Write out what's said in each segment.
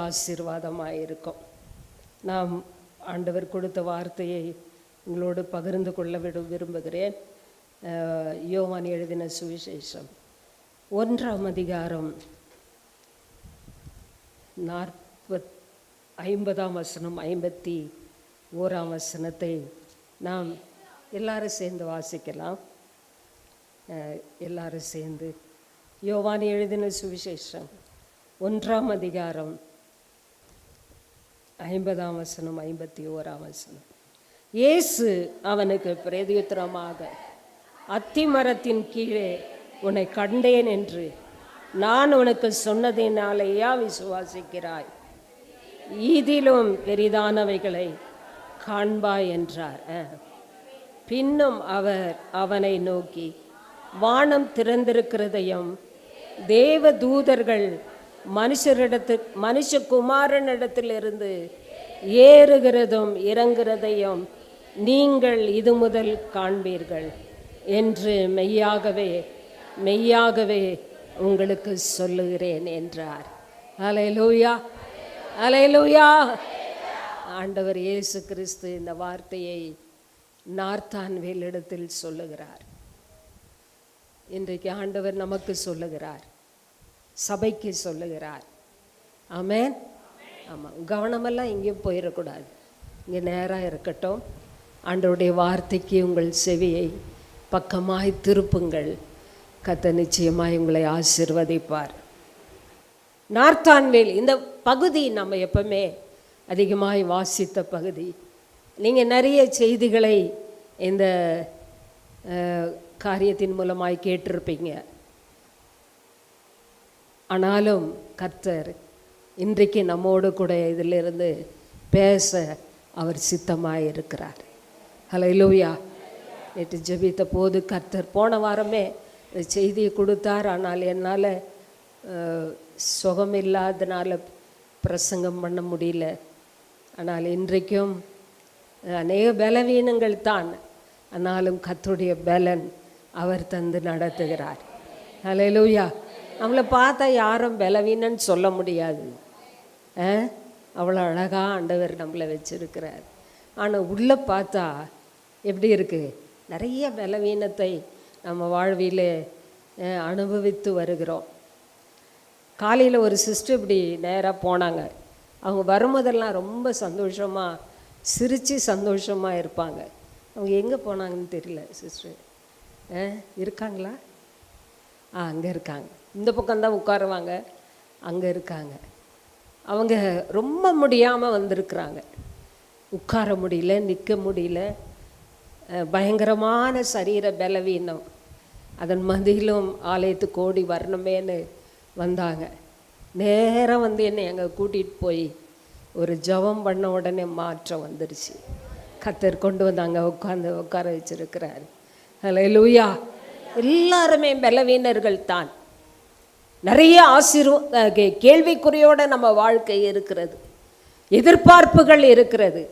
ஆசீர்வாதமாக இருக்கும். நாம் ஆண்டவர் கொடுத்த வார்த்தையை உங்களோடு பகிர்ந்து கொள்ள விரும்புகிறேன். யோவான் எழுதின சுவிசேஷம் 1ஆம் அதிகாரம் 50ஆம் வசனம் 51ஆம் வசனத்தை நாம் எல்லாரும் சேர்ந்து வாசிக்கலாம். எல்லாரும் சேர்ந்து யோவான் எழுதின சுவிசேஷம் 1ஆம் அதிகாரம் 50ஆம் வசனம் 51ஆம் வசனம். இயேசு அவனுக்கு பிரதியுத்தரமாக, அத்திமரத்தின் கீழே உன்னை கண்டேன் என்று நான் உனக்கு சொன்னதினாலேயா விசுவாசிக்கிறாய்? இதிலும் பெரிதானவைகளை காண்பாய் என்றார். பின்னும் அவர் அவனை நோக்கி, வானம் திறந்திருக்கிறதையும் தேவ தூதர்கள் மனுஷகுமாரனிடத்திலிருந்து ஏறுகிறதும் இறங்குகிறதையும் நீங்கள் இது முதல் காண்பீர்கள் என்று மெய்யாகவே மெய்யாகவே உங்களுக்கு சொல்லுகிறேன் என்றார். அல்லேலூயா, அல்லேலூயா. ஆண்டவர் இயேசு கிறிஸ்து இந்த வார்த்தையை நார்த்தான்வேலிடத்தில் சொல்லுகிறார். இன்றைக்கு ஆண்டவர் நமக்கு சொல்லுகிறார், சபைக்கு சொல்லுகிறார். ஆமென். ஆமாம், கவனமெல்லாம் எங்கேயும் போயிடக்கூடாது, இங்கே நேராக இருக்கட்டும். ஆண்டவருடைய வார்த்தைக்கு உங்கள் செவியை பக்கமாய் திருப்புங்கள். கர்த்தர் நிச்சயமாய் உங்களை ஆசீர்வதிப்பார். நார்த்தான்வேல் இந்த பகுதி நம்ம எப்பவுமே அதிகமாய் வாசித்த பகுதி. நீங்கள் நிறைய செய்திகளை இந்த காரியத்தின் மூலமாய் கேட்டிருப்பீங்க. ஆனாலும் கர்த்தர் இன்றைக்கு நம்மோடு கூட இதிலிருந்து பேச அவர் சித்தமாக இருக்கிறார். ஹல்லேலூயா. நேற்று ஜெபித்த போது கர்த்தர் போன வாரமே இந்த செய்தியை கொடுத்தார். ஆனால் என்னால் சுகமில்லாதனால பிரசங்கம் பண்ண முடியல. ஆனால் இன்றைக்கும் அநேக பலவீனங்கள் தான், ஆனாலும் கர்த்தருடைய பலன் அவர் தந்து நடத்துகிறார். ஹல்லேலூயா. நம்மளை பார்த்தா யாரும் பலவீனன்னு சொல்ல முடியாது. அவ்வளோ அழகாக ஆண்டவர் நம்மளை வச்சிருக்கிறார். ஆனால் உள்ளே பார்த்தா எப்படி இருக்குது? நிறைய பலவீனத்தை நம்ம வாழ்விலே அனுபவித்து வருகிறோம். காலையில் ஒரு சிஸ்டர் இப்படி நேராக போனாங்க. அவங்க வரும்போதெல்லாம் ரொம்ப சந்தோஷமாக சிரித்து சந்தோஷமாக இருப்பாங்க. அவங்க எங்கே போனாங்கன்னு தெரியல. சிஸ்டர் இருக்காங்களா? அங்கே இருக்காங்க. இந்த பக்கம்தான் உட்காருவாங்க, அங்கே இருக்காங்க. அவங்க ரொம்ப முடியாமல் வந்திருக்கிறாங்க. உட்கார முடியல, நிற்க முடியல, பயங்கரமான சரீர பலவீனம். அதன் மத்தியிலும் ஆலயத்துக்கு ஓடி வரணுமேன்னு வந்தாங்க. நேராக வந்து என்னை அங்கே கூட்டிகிட்டு போய் ஒரு ஜெபம் பண்ண உடனே மாற்றம் வந்துடுச்சு. கர்த்தர் கொண்டு வந்து அங்கே உட்கார வச்சிருக்கிறார். ஹல்லேலூயா. எல்லாருமே பலவீனர்கள் தான். நிறைய கேள்விக்குறியோட நம்ம வாழ்க்கை இருக்கிறது, எதிர்பார்ப்புகள் இருக்கிறது.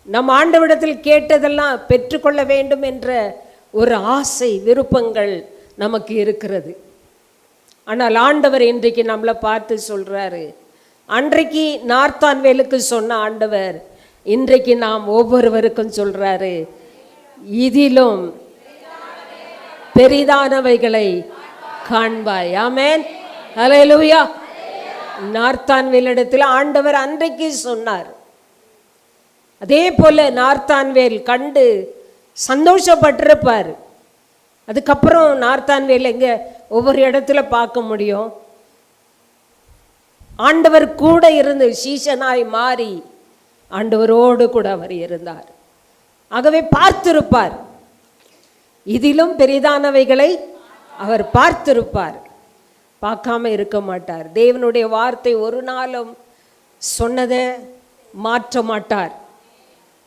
நம் ஆண்டவரிடத்தில் கேட்டதெல்லாம் பெற்றுக்கொள்ள வேண்டும் என்ற ஒரு ஆசை விருப்பங்கள் நமக்கு இருக்கிறது. ஆனால் ஆண்டவர் இன்றைக்கு நம்மளை பார்த்து சொல்கிறாரு, அன்றைக்கு நார்த்தான்வேலுக்கு சொன்ன ஆண்டவர் இன்றைக்கு நாம் ஒவ்வொருவருக்கும் சொல்கிறாரு, இதிலும் பெரிதானவைகளை காண்பாய். ஆமென். ஹல்லேலூயா. நார்த்தான்வேலிடத்தில் ஆண்டவர் அன்றைக்கு சொன்னார். அதே போல நார்த்தான்வேல் கண்டு சந்தோஷப்பட்டிருப்பார். அதுக்கப்புறம் நார்த்தான்வேல் எங்கே ஒவ்வொரு இடத்துல பார்க்க முடியும்? ஆண்டவர் கூட இருந்து சீஷனாய் மாறி ஆண்டவரோடு கூட அவர் இருந்தார். ஆகவே பார்த்திருப்பார். இதிலும் பெரிதானவைகளை அவர் பார்த்திருப்பார். பார்க்காம இருக்க மாட்டார். தேவனுடைய வார்த்தை ஒரு நாளும் சொன்னதை மாற்ற மாட்டார்.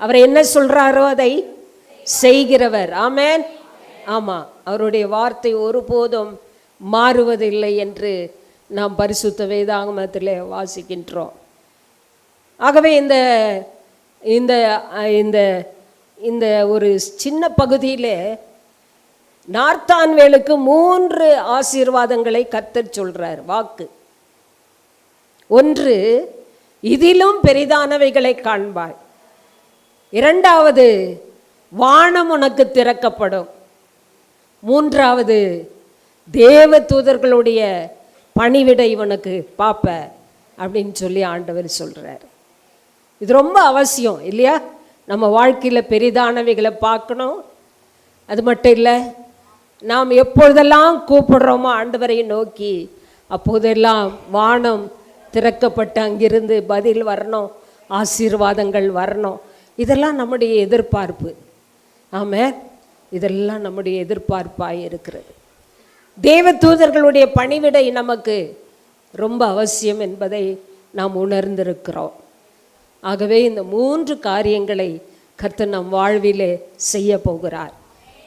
அவர் என்ன சொல்றாரோ அதை செய்கிறவர். ஆமென். ஆமாம், அவருடைய வார்த்தை ஒருபோதும் மாறுவதில்லை என்று நாம் பரிசுத்த வேதாகமத்தில் வாசிக்கின்றோம். ஆகவே இந்த இந்த இந்த இந்த ஒரு சின்ன பகுதியிலே நார்த்தான்வேலுக்கு 3 ஆசீர்வாதங்களை கர்த்தர் சொல்றார். வாக்கு ஒன்று, இதிலும் பெரிதானவைகளை காண்பாய். இரண்டாவது, வானம் உனக்கு திறக்கப்படும். மூன்றாவது, தேவ தூதர்களுடைய பணிவிடை உனக்கு பார்ப்ப அப்படின்னு சொல்லி ஆண்டவர் சொல்கிறார். இது ரொம்ப அவசியம் இல்லையா? நம்ம வாழ்க்கையில் பெரிதானவைகளை பார்க்கணும். அது மட்டும் இல்லை, நாம் எப்பொழுதெல்லாம் கூப்பிடுறோமோ ஆண்டவரை நோக்கி, அப்போதெல்லாம் வானம் திறக்கப்பட்டு அங்கிருந்து பதில் வரணும், ஆசீர்வாதங்கள் வரணும். இதெல்லாம் நம்முடைய எதிர்பார்ப்பு. ஆமென். இதெல்லாம் நம்முடைய எதிர்பார்ப்பாக இருக்கிறது. தேவ தூதர்களுடைய பணிவிடை நமக்கு ரொம்ப அவசியம் என்பதை நாம் உணர்ந்திருக்கிறோம். ஆகவே இந்த 3 காரியங்களை கர்த்தர் நம் வாழ்விலே செய்ய போகிறார்.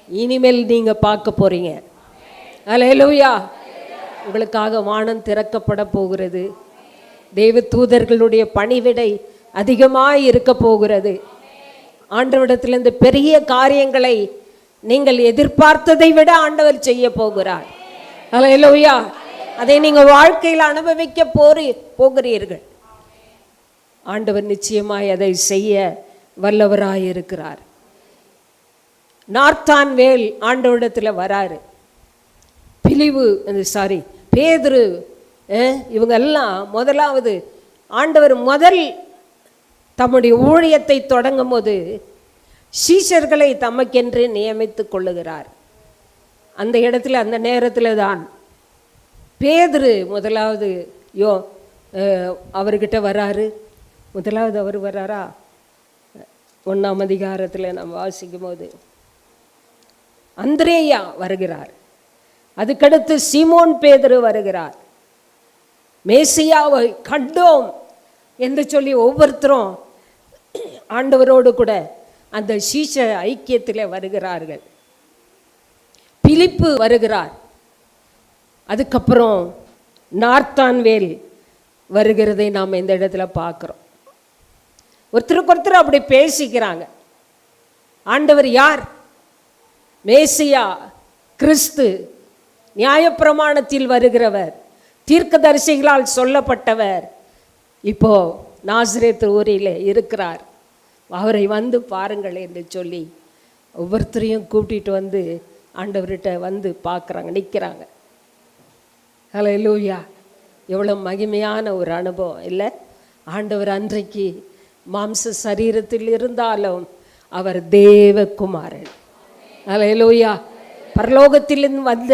இனிமேல் நீங்கள் பார்க்க போகிறீங்க. அல்லேலூயா. உங்களுக்காக வானம் திறக்கப்பட போகிறது. தேவ தூதர்களுடைய பணிவிடை அதிகமாக இருக்க போகிறது. ஆண்டவரிடத்தில் இந்த பெரிய காரியங்களை நீங்கள் எதிர்பார்த்ததை விட ஆண்டவர் செய்ய போகிறார். அல்லேலூயா. அதை நீங்கள் வாழ்க்கையில் அனுபவிக்க போகிறீர்கள். ஆண்டவர் நிச்சயமாய் அதை செய்ய வல்லவராயிருக்கிறார். நார்த்தான் வேல் ஆண்டவரிடத்தில் வராரு. பேதுரு, இவங்கெல்லாம் முதலாவது ஆண்டவர் தம்முடைய ஊழியத்தை தொடங்கும் போது சீஷர்களை தமக்கென்று நியமித்து கொள்ளுகிறார். அந்த இடத்துல அந்த நேரத்தில் தான் பேதுரு முதலாவது அவர்கிட்ட வராரு. முதலாவது அவர் வராரா? 1ஆம் அதிகாரத்தில் நாம் வாசிக்கும் போது அந்திரேயா வருகிறார். அதுக்கடுத்து சீமோன் பேதுரு வருகிறார். மேசியாவை கண்டோம் என்று சொல்லி ஒவ்வொருத்தரும் ஆண்டவரோடு கூட அந்த சீஷ ஐக்கியத்தில் வருகிறார்கள். பிலிப்பு வருகிறார். அதுக்கப்புறம் நார்த்தான் வேல் வருகிறதை நாம் இந்த இடத்துல பார்க்குறோம். ஒருத்தருக்கு ஒருத்தர் அப்படி பேசிக்கிறாங்க. ஆண்டவர் யார்? மேசியா, கிறிஸ்து, நியாயப்பிரமாணத்தில் வருகிறவர், தீர்க்கதரிசிகளால் சொல்லப்பட்டவர். இப்போ நாசரேத்து ஊரில் இருக்கிறார், அவரை வந்து பாருங்கள் என்று சொல்லி ஒவ்வொருத்தரையும் கூட்டிகிட்டு வந்து ஆண்டவர்கிட்ட வந்து பார்க்குறாங்க, நிற்கிறாங்க. ஹல்லேலூயா. எவ்வளோ மகிமையான ஒரு அனுபவம் இல்லை? ஆண்டவர் அன்றைக்கு மாம்ச சரீரத்தில் இருந்தாலும் அவர் தேவகுமாரன். ஹல்லேலூயா. பரலோகத்திலிருந்து வந்த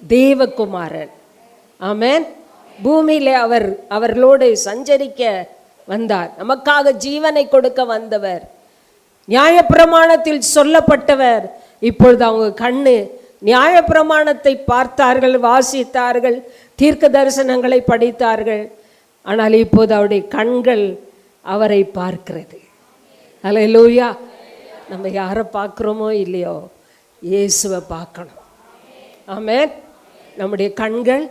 தேவகுமாரன். ஆமென். பூமியிலே அவர்களோடு சஞ்சரிக்க வந்தார். நமக்காக ஜீவனை கொடுக்க வந்தவர், நியாயப்பிரமாணத்தில் சொல்லப்பட்டவர். இப்பொழுது அவங்க கண்ணு நியாயப்பிரமாணத்தை பார்த்தார்கள், வாசித்தார்கள், தீர்க்க தரிசனங்களை படித்தார்கள். ஆனால் இப்போது அவருடைய கண்கள் அவரை பார்க்கிறது. ஹல்லேலூயா. நம்ம யாரை பார்க்குறோமோ இல்லையோ, இயேசுவை பார்க்கணும். ஆமென். நம்முடைய கண்கள்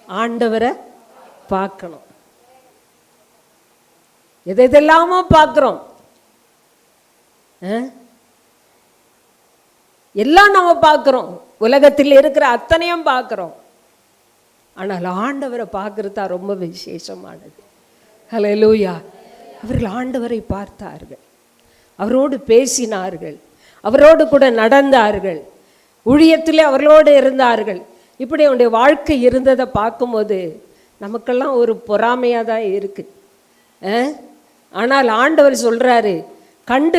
ஆண்டவரை பார்க்கணும். எதெல்லாமோ பார்க்குறோம், எல்லாம் நம்ம பார்க்குறோம், உலகத்தில் இருக்கிற அத்தனையும் பார்க்குறோம். ஆனால் ஆண்டவரை பார்க்கறது தான் ரொம்ப விசேஷமானது. ஹல்லேலூயா. அவர்கள் ஆண்டவரை பார்த்தார்கள், அவரோடு பேசினார்கள், அவரோடு கூட நடந்தார்கள், ஊழியத்தில் அவர்களோடு இருந்தார்கள். இப்படி அவனுடைய வாழ்க்கை இருந்ததை பார்க்கும்போது நமக்கெல்லாம் ஒரு பொறாமையாக தான் இருக்குது. ஆனால் ஆண்டவர் சொல்கிறாரு, கண்டு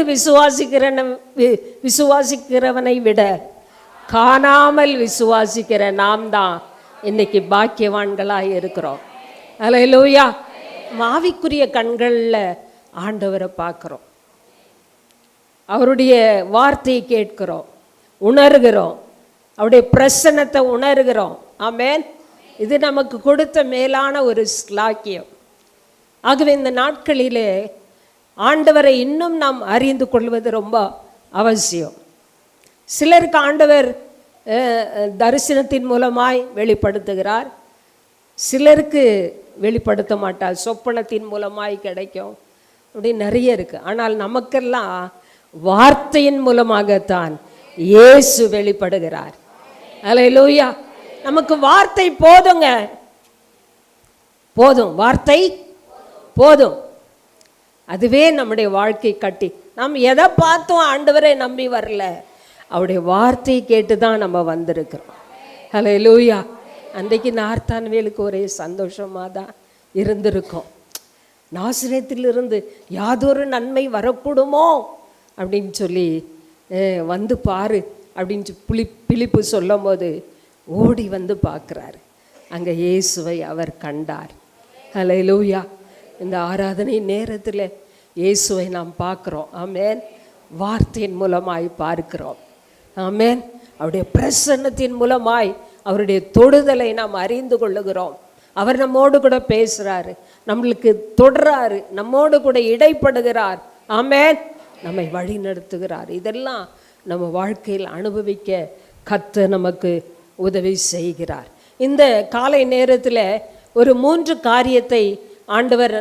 விசுவாசிக்கிறவனை விட காணாமல் விசுவாசிக்கிற நாம் தான் இன்னைக்கு பாக்கியவான்களாக இருக்கிறோம். ஹல்லேலூயா. ஆவிக்குரிய கண்களில் ஆண்டவரை பார்க்குறோம், அவருடைய வார்த்தையை கேட்கிறோம், உணர்கிறோம், அவருடைய பிரசன்னத்தை உணர்கிறோம். ஆமென். இது நமக்கு கொடுத்த மேலான ஒரு ஸ்லாக்கியம். ஆகவே இந்த நாட்களிலே ஆண்டவரை இன்னும் நாம் அறிந்து கொள்வது ரொம்ப அவசியம். சிலருக்கு ஆண்டவர் தரிசனத்தின் மூலமாய் வெளிப்படுத்துகிறார், சிலருக்கு வெளிப்படுத்த மாட்டார், சொப்பனத்தின் மூலமாய் கிடைக்கும். அப்படி நிறைய இருக்குது. ஆனால் நமக்கெல்லாம் வார்த்தையின் மூலமாகத்தான் இயேசு வெளிப்படுகிறார். ஹல்லேலூயா. நமக்கு வார்த்தை போதுங்க. போதும், வார்த்தை போதும். அதுவே நம்முடைய வாழ்க்கை கட்டி. நாம் எதை பார்த்தோம் ஆண்டவரை நம்பி வரல, அவருடைய வார்த்தையை கேட்டு தான் நம்ம வந்திருக்கிறோம். ஹல்லேலூயா. அன்றைக்கு நார்த்தான்வேலுக்கு ஒரே சந்தோஷமாக தான் இருந்திருக்கும். நாசரேத்திலிருந்து யாதொரு நன்மை வரக்கூடுமோ அப்படின்னு சொல்லி வந்து பாரு அப்படின்னு பிலிப்பு சொல்லும் போது ஓடி வந்து பார்க்குறாரு. அங்கே இயேசுவை அவர் கண்டார். ஹல்லேலூயா. இந்த ஆராதனை நேரத்தில் இயேசுவை நாம் பார்க்குறோம். ஆமென். வார்த்தையின் மூலமாய் பார்க்கிறோம். ஆமென். அவருடைய பிரசன்னத்தின் மூலமாய் அவருடைய தொடுதலை நாம் அறிந்து கொள்ளுகிறோம். அவர் நம்மோடு கூட பேசுகிறாரு, நம்மளுக்கு தொடுறாரு, நம்மோடு கூட இடைப்படுகிறார். ஆமென். நம்மை வழி நடத்துகிறார். இதெல்லாம் நம்ம வாழ்க்கையில் அனுபவிக்க கர்த்தர் நமக்கு உதவி செய்கிறார். இந்த காலை நேரத்தில் ஒரு 3 காரியத்தை ஆண்டவர்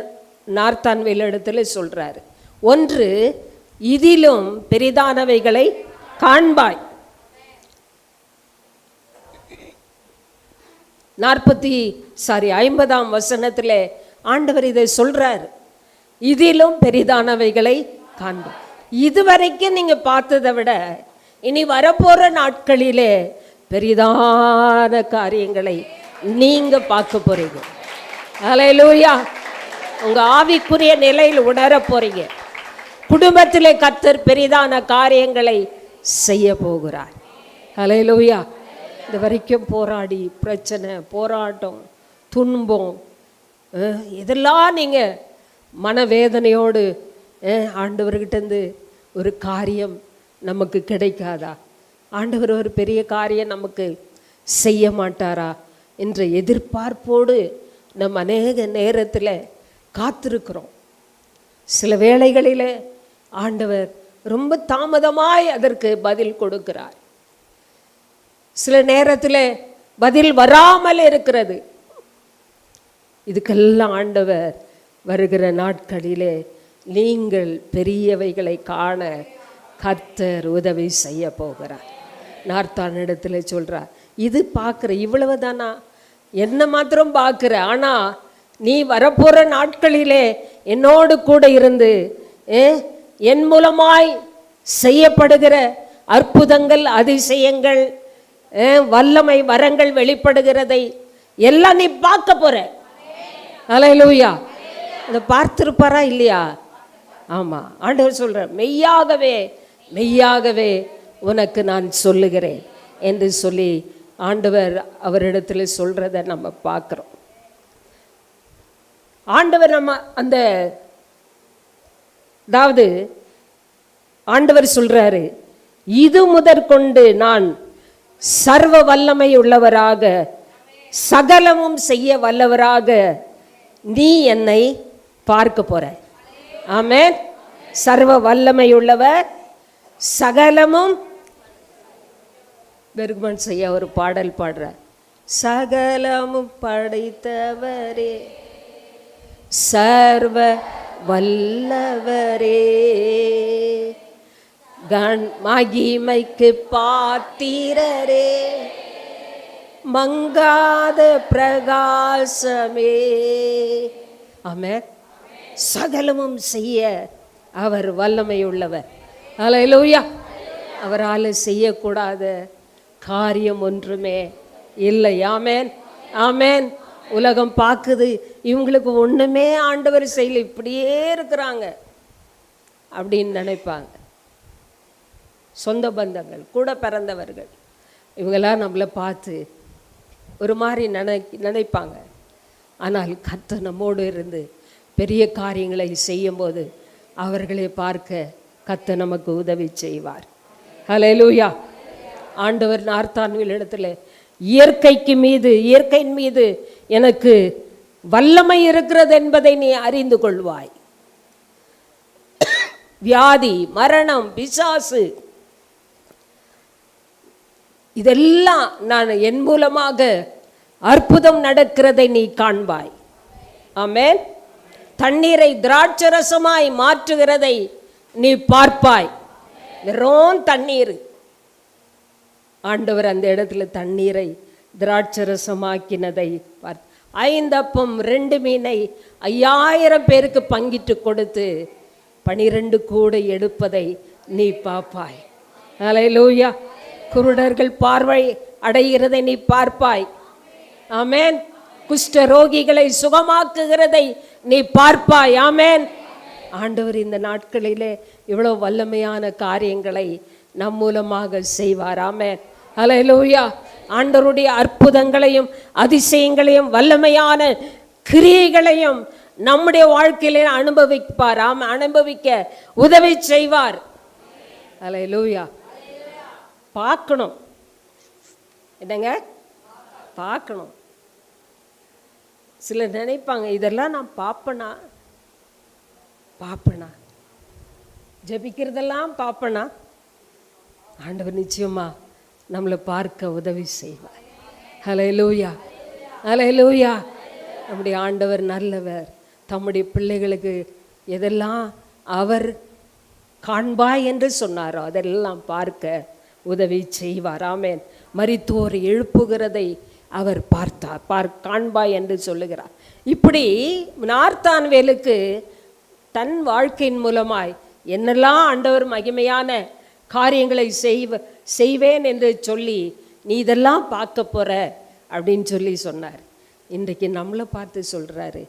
நார்த்தான்வேல் இடத்துல சொல்கிறார். ஒன்று, இதிலும் பெரிதானவைகளை காண்பாய். 50ஆம் வசனத்தில் ஆண்டவர் இதை சொல்றார். இதிலும் பெரிதானவைகளை காண்பாய். இதுவரைக்கும் நீங்க பார்த்ததை விட இனி வரப்போற நாட்களிலே பெரிதான காரியங்களை நீங்க பார்க்க போறீங்க. ஹல்லேலூயா. உங்க ஆவிக்குரிய நிலையில் உணர போறீங்க. குடும்பத்திலே கர்த்தர் பெரிதான காரியங்களை செய்ய போகிறார். ஹல்லேலூயா. இது வரைக்கும் போராடி பிரச்சனை, போராட்டம், துன்பம், இதெல்லாம் நீங்கள் மனவேதனையோடு ஆண்டவர்கிட்டேருந்து ஒரு காரியம் நமக்கு கிடைக்காதா, ஆண்டவர் ஒரு பெரிய காரியம் நமக்கு செய்ய மாட்டாரா என்ற எதிர்பார்ப்போடு நம்ம அநேக நேரத்தில் காத்திருக்கிறோம். சில வேளைகளில் ஆண்டவர் ரொம்ப தாமதமாய் அதற்கு பதில் கொடுக்கிறார். சில நேரத்தில் பதில் வராமல் இருக்கிறது. இதுக்கெல்லாம் ஆண்டவர் வருகிற நாட்களிலே நீங்கள் பெரியவைகளை காண கர்த்தர் உதவி செய்ய போகிறார். நார்த்தான் இடத்துல சொல்கிறார், இது பார்க்குற இவ்வளவு தானா, என்ன மாத்திரம் பார்க்குற, ஆனால் நீ வரப்போகிற நாட்களிலே என்னோடு கூட இருந்து என் மூலமாய் செய்யப்படுகிற அற்புதங்கள், அதிசயங்கள், வல்லமை, வரங்கள் வெளிப்படுகிறதை எல்லாம் நீ பார்க்க போற. ஹல்லேலூயா. அதை பார்த்திருப்பாரா இல்லையா? ஆமா. ஆண்டவர் சொல்ற, மெய்யாகவே மெய்யாகவே உனக்கு நான் சொல்லுகிறேன் என்று சொல்லி ஆண்டவர் அவரிடத்துல சொல்றதை நம்ம பார்க்கிறோம். ஆண்டவர் நம்ம அந்த அதாவது ஆண்டவர் சொல்றாரு, இது முதற்கொண்டு நான் சர்வ வல்லமை உள்ளவராக, சகலமும் செய்ய வல்லவராக நீ என்னை பார்க்க போற. ஆமென். சர்வ வல்லமை உள்ளவர், சகலமும். பெருமன் செய்ய ஒரு பாடல் பாடுற, சகலமும் படைத்தவரே, சர்வ வல்லவரே, மகிமைக்கு பாத்திரரே, மங்காத பிரகாசமே. ஆமென். சகலமும் செய்ய அவர் வல்லமை உள்ளவர். ஹல்லேலூயா. அவரால் செய்யக்கூடாத காரியம் ஒன்றுமே இல்லை. ஆமென். ஆமென். உலகம் பார்க்குது, இவங்களுக்கு ஒன்றுமே ஆண்டவர் செய்யல, இப்படியே இருக்கிறாங்க அப்படின்னு நினைப்பாங்க. சொந்த பந்தங்கள், கூட பிறந்தவர்கள், இவங்கெல்லாம் நம்மளை பார்த்து ஒரு மாதிரி நினைப்பாங்க. ஆனால் கர்த்தர் நம்மோடு இருந்து பெரிய காரியங்களை செய்யும்போது அவர்களை பார்க்க கர்த்தர் நமக்கு உதவி செய்வார். ஹல்லேலூயா. ஆண்டவர் நார்த்தான்வேல் இடத்துல இயற்கையின் மீது எனக்கு வல்லமை இருக்கிறது என்பதை நீ அறிந்து கொள்வாய். வியாதி, மரணம், பிசாசு, இதெல்லாம் நான் என் மூலமாக அற்புதம் நடக்கிறதை நீ காண்பாய். ஆமென். தண்ணீரை திராட்சரசமாய் மாற்றுகிறதை நீ பார்ப்பாய். வெறும் தண்ணீர், ஆண்டவர் அந்த இடத்துல தண்ணீரை திராட்சரசமாக்கினதை 5 அப்பம் 2 மீனை 5000 பேருக்கு பங்கிட்டு கொடுத்து 12 கூடை எடுப்பதை நீ பார்ப்பாய். அல்லேலூயா. குருடர்கள் பார்வை அடைகிறதை நீ பார்ப்பாய். ஆமென். குஷ்ட ரோகிகளை சுகமாக்குகிறதை நீ பார்ப்பாய். ஆமென். ஆண்டவர் இந்த நாட்களிலே இவ்வளோ வல்லமையான காரியங்களை நம் மூலமாக செய்வார். ஆமென். அல்லேலூயா. ஆண்டவருடைய அற்புதங்களையும் அதிசயங்களையும் வல்லமையான கிரியைகளையும் நம்முடைய வாழ்க்கையிலே அனுபவிப்பார். அனுபவிக்க உதவி செய்வார். அல்லேலூயா. பார்க்கணும். என்னங்க? பார்க்கணும். சிலர் நினைப்பாங்க, இதெல்லாம் நான் பார்ப்பேனா ஜபிக்கிறதெல்லாம் பார்ப்பேனா? ஆண்டவர் நிச்சயமா நம்மளை பார்க்க உதவி செய்வார். அல்லேலூயா. அல்லேலூயா. நம்முடைய ஆண்டவர் நல்லவர். தம்முடைய பிள்ளைகளுக்கு எதெல்லாம் அவர் காண்பாய் என்று சொன்னாரோ அதெல்லாம் பார்க்க உதவி செய்வார். ஆமென். மரித்தோர் எழுப்புகிறதை அவர் பார்த்தார். காண்பாய் என்று சொல்லுகிறார். இப்படி நார்த்தான்வேலுக்கு தன் வாழ்க்கையின் மூலமாய் என்னெல்லாம் ஆண்டவர் மகிமையான காரியங்களை செய்வேன் என்று சொல்லி நீ இதெல்லாம் பார்க்க போற அப்படின்னு சொல்லி சொன்னார். இன்றைக்கு நம்மளை பார்த்து சொல்கிறாரு,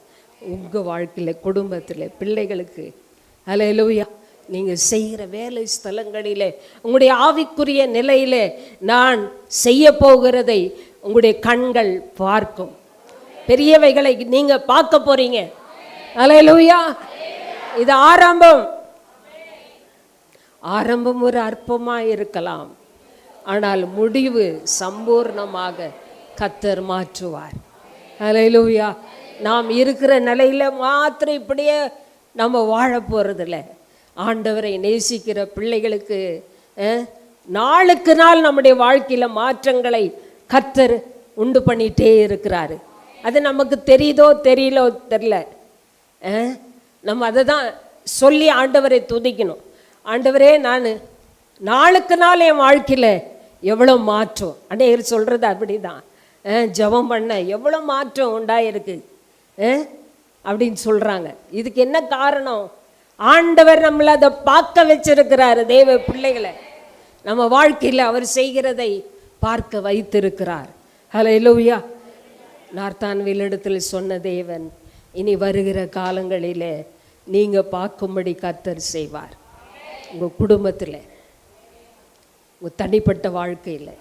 உங்கள் வாழ்க்கையில், குடும்பத்தில், பிள்ளைகளுக்கு, அல்லேலூயா, நீங்கள் செய்கிற வேலை ஸ்தலங்களிலே, உங்களுடைய ஆவிக்குரிய நிலையிலே நான் செய்ய போகிறதை உங்களுடைய கண்கள் பார்க்கும். பெரியவைகளை நீங்கள் பார்க்க போறீங்க. அல்லேலூயா. இது ஆரம்பம் ஒரு அற்பமாக இருக்கலாம், ஆனால் முடிவு சம்பூர்ணமாக கர்த்தர் மாற்றுவார். அல்லேலூயா. நாம் இருக்கிற நிலையில் மாத்திரம் இப்படியே நம்ம வாழ போகிறதில்ல. ஆண்டவரை நேசிக்கிற பிள்ளைகளுக்கு நாளுக்கு நாள் நம்முடைய வாழ்க்கையில் மாற்றங்களை கர்த்தர் உண்டு பண்ணிகிட்டே இருக்கிறாரு. அது நமக்கு தெரியுதோ தெரியல. நம்ம அதை தான் சொல்லி ஆண்டவரை துதிக்கணும். ஆண்டவரே, நான் நாளுக்கு நாள் என் வாழ்க்கையில் எவ்வளோ மாற்றம். அநேகர் சொல்கிறது அப்படி தான், ஜெபம் பண்ண எவ்வளோ மாற்றம் உண்டாயிருக்கு அப்படின்னு சொல்கிறாங்க. இதுக்கு என்ன காரணம்? ஆண்டவர் நம்மளை அதை பார்க்க வச்சிருக்கிறாரு. தேவ பிள்ளைகளை நம்ம வாழ்க்கையில் அவர் செய்கிறதை பார்க்க வைத்திருக்கிறார். அல்லேலூயா. நார்த்தான்வேலிடத்தில் சொன்ன தேவன் இனி வருகிற காலங்களில் நீங்கள் பார்க்கும்படி கர்த்தர் செய்வார். உங்கள் குடும்பத்தில், உங்கள் தனிப்பட்ட வாழ்க்கையில்,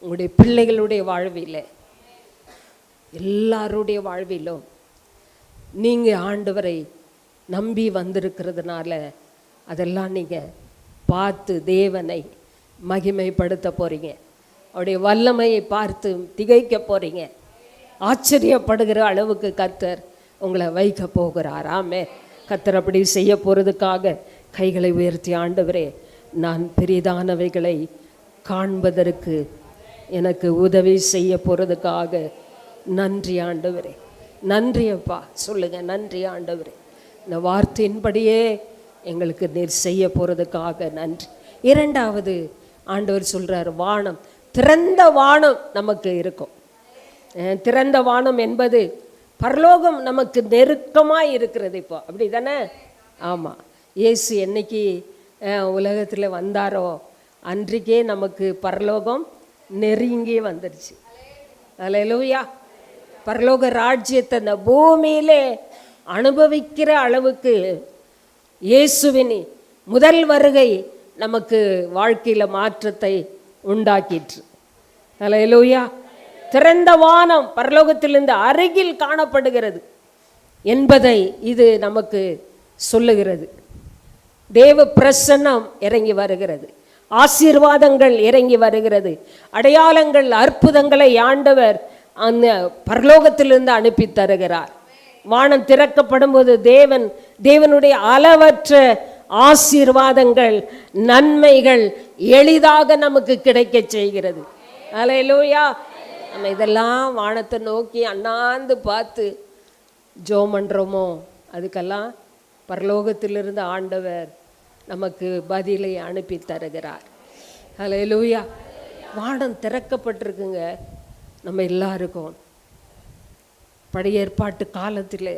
உங்களுடைய பிள்ளைகளுடைய வாழ்வில், எல்லாருடைய வாழ்விலும் நீங்கள் ஆண்டவரை நம்பி வந்திருக்கிறதுனால அதெல்லாம் நீங்கள் பார்த்து தேவனை மகிமைப்படுத்த போகிறீங்க. அவருடைய வல்லமையை பார்த்து திகைக்க போகிறீங்க. ஆச்சரியப்படுகிற அளவுக்கு கர்த்தர் உங்களை வைக்க போகிறார். ஆமென். கர்த்தர் அப்படி செய்ய போகிறதுக்காக கைகளை உயர்த்தி, ஆண்டவரே, நான் பெரிதானவைகளை காண்பதற்கு எனக்கு உதவி செய்ய போகிறதுக்காக நன்றி ஆண்டவரே. நன்றி அப்பா. சொல்லுங்க, நன்றி ஆண்டவரே. இந்த வார்த்தையின்படியே எங்களுக்கு நீர் செய்ய போகிறதுக்காக நன்றி. இரண்டாவது, ஆண்டவர் சொல்கிறார், வானம், திறந்த வானம் நமக்கு இருக்கும். திறந்த வானம் என்பது பரலோகம் நமக்கு நெருக்கமாக இருக்கிறது. இப்போ அப்படி தானே? ஆமாம். இயேசு என்னைக்கு உலகத்தில் வந்தாரோ அன்றைக்கே நமக்கு பரலோகம் நெருங்கி வந்துடுச்சு. அல்லேலூயா. பரலோக ராஜ்யத்தை இந்த பூமியிலே அனுபவிக்கிற அளவுக்கு இயேசுவின் முதல் வருகை நமக்கு வாழ்க்கையில் மாற்றத்தை உண்டாக்கிற்று. அல்லேலூயா. திறந்த வானம் பரலோகத்திலிருந்து அருகில் காணப்படுகிறது என்பதை இது நமக்கு சொல்லுகிறது. தேவ பிரசன்னம் இறங்கி வருகிறது, ஆசீர்வாதங்கள் இறங்கி வருகிறது, அடையாளங்கள், அற்புதங்களை ஆண்டவர் அந்த பரலோகத்திலிருந்து அனுப்பி தருகிறார். வானம் திறக்கப்படும் போது தேவனுடைய அளவற்ற ஆசீர்வாதங்கள், நன்மைகள் எளிதாக நமக்கு கிடைக்க செய்கிறது. அல்லேலூயா. நம்ம இதெல்லாம் வானத்தை நோக்கி அண்ணாந்து பார்த்து ஜெபம் பண்ணுறோமோ, அதுக்கெல்லாம் பரலோகத்திலிருந்து ஆண்டவர் நமக்கு பதிலை அனுப்பி தருகிறார். அல்லேலூயா. வானம் திறக்கப்பட்டிருக்குங்க நம்ம எல்லாருக்கும். பழைய ஏற்பாட்டு காலத்தில்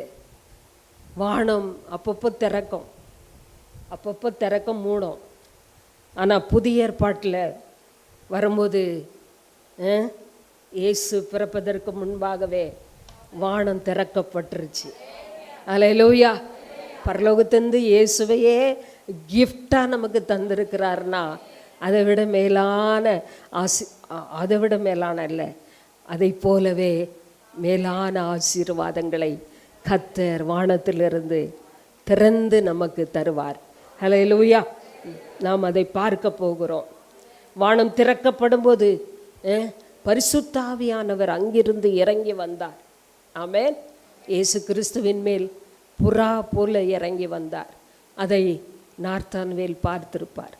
வானம் அப்பப்போ திறக்கும் மூடும். ஆனால் புதிய ஏற்பாட்டில் வரும்போது இயேசு பிறப்பதற்கு முன்பாகவே வானம் திறக்கப்பட்டுருச்சு. அல்லேலூயா. பரலோகத்திலிருந்து இயேசுவையே கிஃப்டாக நமக்கு தந்திருக்கிறாருன்னா அதை விட மேலான இல்லை, அதை போலவே மேலான ஆசீர்வாதங்களை கர்த்தர் வானத்திலிருந்து திறந்து நமக்கு தருவார். அல்லேலூயா. நாம் அதை பார்க்க போகிறோம். வானம் திறக்கப்படும் போது பரிசுத்த ஆவியானவர் அங்கிருந்து இறங்கி வந்தார். ஆமென். இயேசு கிறிஸ்துவின் மேல் புறா போல இறங்கி வந்தார். அதை நார்த்தான்வேல் பார்த்திருப்பார்.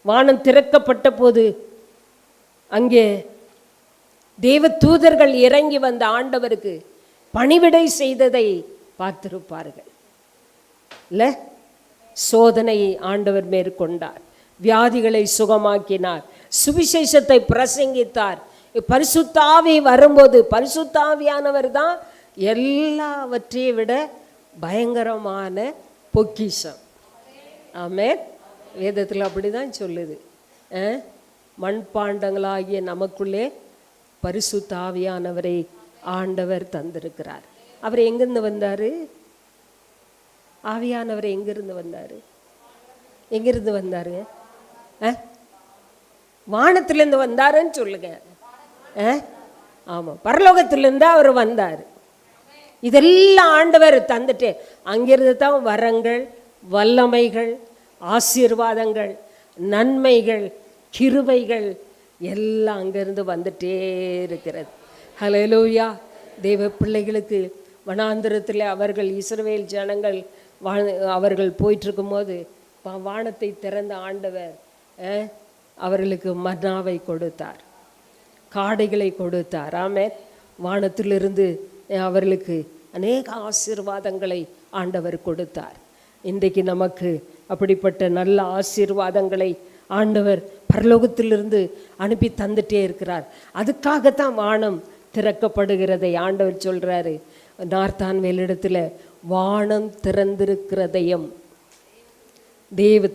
வானம் திறக்கப்பட்ட போது அங்கே தேவ தூதர்கள் இறங்கி வந்த ஆண்டவருக்கு பணிவிடை செய்ததை பார்த்திருப்பார்கள். இல்லை, சோதனையை ஆண்டவர் மேற்கொண்டார், வியாதிகளை சுகமாக்கினார், சுவிசேஷத்தை பிரசங்கித்தார். பரிசுத்த ஆவி வரும்போது பரிசுத்த ஆவியானவர் தான் எல்லாவற்றையும் விட பயங்கரமான பொக்கிஷம். ஆமென். வேதத்தில் அப்படி தான் சொல்லுது. மண்பாண்டங்களாகிய நமக்குள்ளே பரிசுத்த ஆவியானவரை ஆண்டவர் தந்திருக்கிறார். அவர் எங்கிருந்து வந்தார்? ஆவியானவர் எங்கிருந்து வந்தார்? எங்கிருந்து வந்தாரு? வானத்திலிருந்து வந்தாருன்னு சொல்லுங்க. ஆமாம், பரலோகத்திலிருந்து அவர் வந்தார். இதெல்லாம் ஆண்டவர் தந்துட்டு அங்கிருந்து தான் வரங்கள், வல்லமைகள், ஆசீர்வாதங்கள், நன்மைகள், கிருபைகள் எல்லாம் அங்கிருந்து வந்துட்டே இருக்கிறது. ஹல்லேலூயா. தேவ பிள்ளைகளுக்கு வனாந்திரத்தில் அவர்கள் இஸ்ரவேல் ஜனங்கள் அவர்கள் போயிட்டுருக்கும்போது வானத்தை திறந்த ஆண்டவர் அவர்களுக்கு மன்னாவை கொடுத்தார், காடைகளை கொடுத்தார். ஆமென். வானத்திலிருந்து அவர்களுக்கு அநேக ஆசீர்வாதங்களை ஆண்டவர் கொடுத்தார். இன்றைக்கு நமக்கு அப்படிப்பட்ட நல்ல ஆசீர்வாதங்களை ஆண்டவர் பரலோகத்திலிருந்து அனுப்பி தந்துட்டே இருக்கிறார். அதுக்காகத்தான் வானம் திறக்கப்படுகிறதை ஆண்டவர் சொல்கிறாரு. நார்த்தான்வேலிடத்தில் வானம் திறந்திருக்கிறதையும்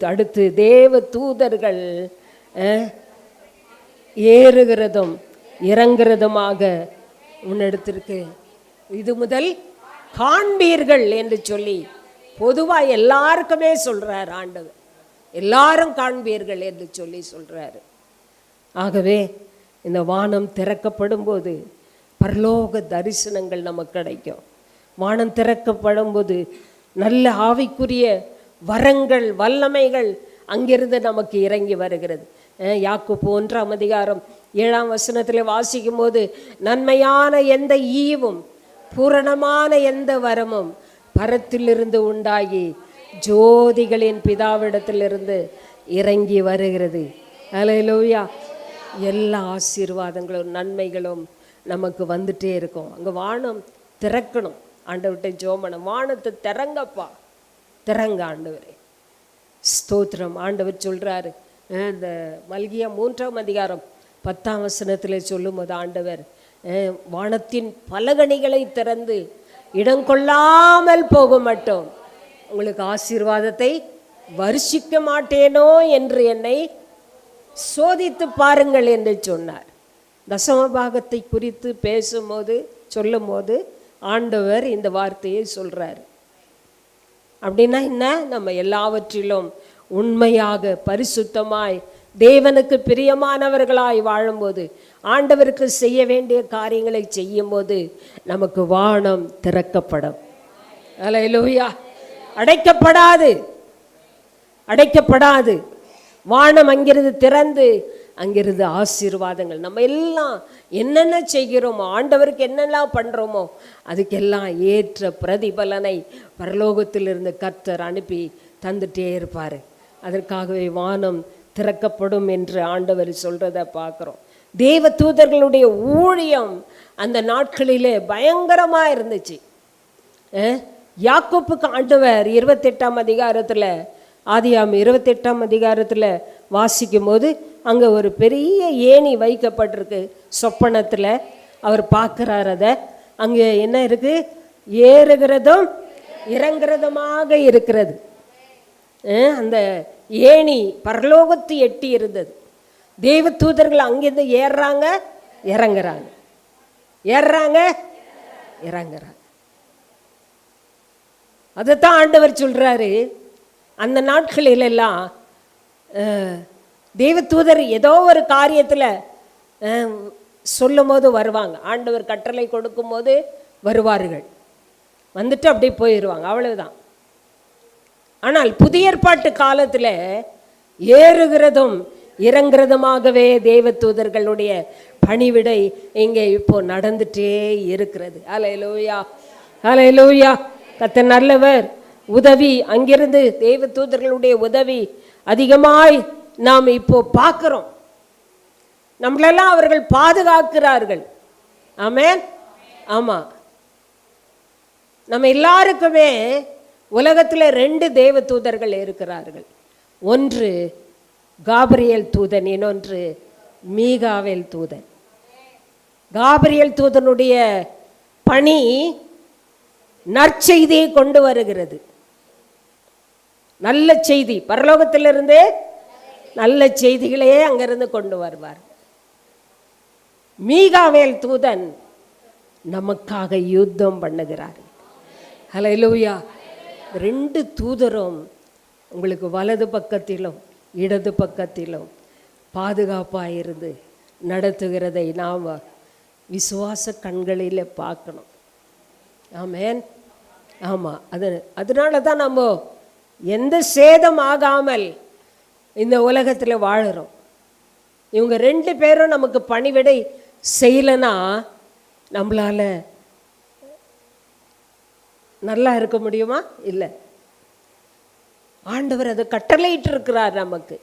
அடுத்து தேவ தூதர்கள் ஏறுகிறதும் இறங்குறதுமாக முன்னெடுத்திருக்கு, இது முதல் காண்பீர்கள் என்று சொல்லி பொதுவாக எல்லாருக்குமே சொல்றார் ஆண்டவர். எல்லாரும் காண்பீர்கள் என்று சொல்லி சொல்றாரு. ஆகவே இந்த வானம் திறக்கப்படும் போது பரலோக தரிசனங்கள் நமக்கு கிடைக்கும். வானம் திறக்கப்படும் போது நல்ல ஆவிக்குரிய வரங்கள், வல்லமைகள் அங்கிருந்து நமக்கு இறங்கி வருகிறது. யாக்கோபு 1:7 வாசிக்கும் போது நன்மையான எந்த ஈவும் பூரணமான எந்த வரமும் பரத்திலிருந்து உண்டாகி ஜோதிகளின் பிதாவிடத்திலிருந்து இறங்கி வருகிறது. அல்லேலூயா. எல்லா ஆசீர்வாதங்களும் நன்மைகளும் நமக்கு வந்துட்டே இருக்கும். அங்கே வானம் திறக்கணும். ஆண்டவர்கிட்ட ஜெபம், வானத்தை திறங்கப்பா, திறங்க ஆண்டவரே. ஸ்தோத்திரம். ஆண்டவர் சொல்கிறாரு, இந்த மல்கியா 3:10 சொல்லும் போது ஆண்டவர் வானத்தின் பலகணிகளை திறந்து இடம் கொள்ளாமல் போக மாட்டோம், உங்களுக்கு ஆசீர்வாதத்தை வருஷிக்க மாட்டேனோ என்று என்னை சோதித்து பாருங்கள் என்று சொன்னார். தசம பாகத்தை குறித்து பேசும்போது சொல்லும் போது ஆண்டவர் இந்த வார்த்தையை சொல்கிறார். அப்படின்னா என்ன? நம்ம எல்லாவற்றிலும் உண்மையாக பரிசுத்தமாய் தேவனுக்கு பிரியமானவர்களாய் வாழும்போது, ஆண்டவருக்கு செய்ய வேண்டிய காரியங்களை செய்யும்போது நமக்கு வானம் திறக்கப்படும். அல்லேலூயா. அடைக்கப்படாது. வானம் அங்கிருந்து திறந்து அங்கிருந்து ஆசீர்வாதங்கள், நம்ம எல்லாம் என்னென்ன செய்கிறோமோ, ஆண்டவருக்கு என்னெல்லாம் பண்ணுறோமோ அதுக்கெல்லாம் ஏற்ற பிரதிபலனை பரலோகத்திலிருந்து கர்த்தர் அனுப்பி தந்துட்டே இருப்பார். அதற்காகவே வானம் திறக்கப்படும் என்று ஆண்டவர் சொல்கிறத பார்க்குறோம். தேவ தூதர்களுடைய ஊழியம் அந்த நாட்களிலே பயங்கரமாக இருந்துச்சு. யாக்கோப்புக்கு ஆண்டவர் 28 ஆதியாம் 28 வாசிக்கும் போது அங்கே ஒரு பெரிய ஏணி வைக்கப்பட்டிருக்கு. சொப்பனத்தில் அவர் பார்க்குறார். அதை அங்கே என்ன இருக்கு? ஏறுகிறதும் இறங்குறதுமாக இருக்கிறது. அந்த ஏணி பரலோகத்து எட்டி இருந்தது. தேவ தூதர்கள் அங்கிருந்து ஏறுறாங்க, இறங்குறாங்க, ஏறுறாங்க, இறங்குறாங்க. அதைத்தான் ஆண்டவர் சொல்றாரு. அந்த நாட்களிலெல்லாம் தேவ தூதர் ஏதோ ஒரு காரியத்தில் சொல்லும் போது வருவாங்க. ஆண்டவர் கட்டளை கொடுக்கும் போது வருவார்கள், வந்துட்டு அப்படியே போயிடுவாங்க, அவ்வளவுதான். ஆனால் புதிய ஏற்பாட்டு காலத்தில் ஏறுகிறதும் இறங்குறதுமாகவே தேவ தூதர்களுடைய பணிவிடை இங்கே இப்போ நடந்துட்டே இருக்கிறது. ஹல்லேலூயா, ஹல்லேலூயா. கர்த்தர் நல்லவர். உதவி அங்கிருந்து தேவ தூதர்களுடைய உதவி அதிகமாய் நாம் இப்போ பார்க்கிறோம். நம்மளெல்லாம் அவர்கள் பாதுகாக்கிறார்கள். ஆமென். ஆமாம், நம்ம எல்லாருக்குமே உலகத்தில் 2 தேவ தூதர்கள் இருக்கிறார்கள். ஒன்று காபிரியேல் தூதன், இன்னொன்று மீகாவேல் தூதன். காபிரியேல் தூதனுடைய பணி நற்செய்தியை கொண்டு வருகிறது. நல்ல செய்தி, பரலோகத்திலிருந்தே நல்ல செய்திகளையே அங்கிருந்து கொண்டு வருவார். மீகாவேல் தூதன் நமக்காக யுத்தம் பண்ணுகிறார். ஹல்லேலூயா. 2 தூதரும் உங்களுக்கு வலது பக்கத்திலும் இடது பக்கத்திலும் பாதுகாப்பாக இருந்து நடத்துகிறதை நாம் விசுவாச கண்களில் பார்க்கணும். ஆமென். ஆமாம், அதனால தான் நம்ம எந்த சேதம் ஆகாமல் இந்த உலகத்தில் வாழுறோம். இவங்க 2 பேரும் நமக்கு பணிவிடை செய்யலைன்னா நம்மளால நல்லா இருக்க முடியுமா? இல்லை. ஆண்டவர் அதை கட்டளையிட்டு இருக்கிறார் நமக்கு.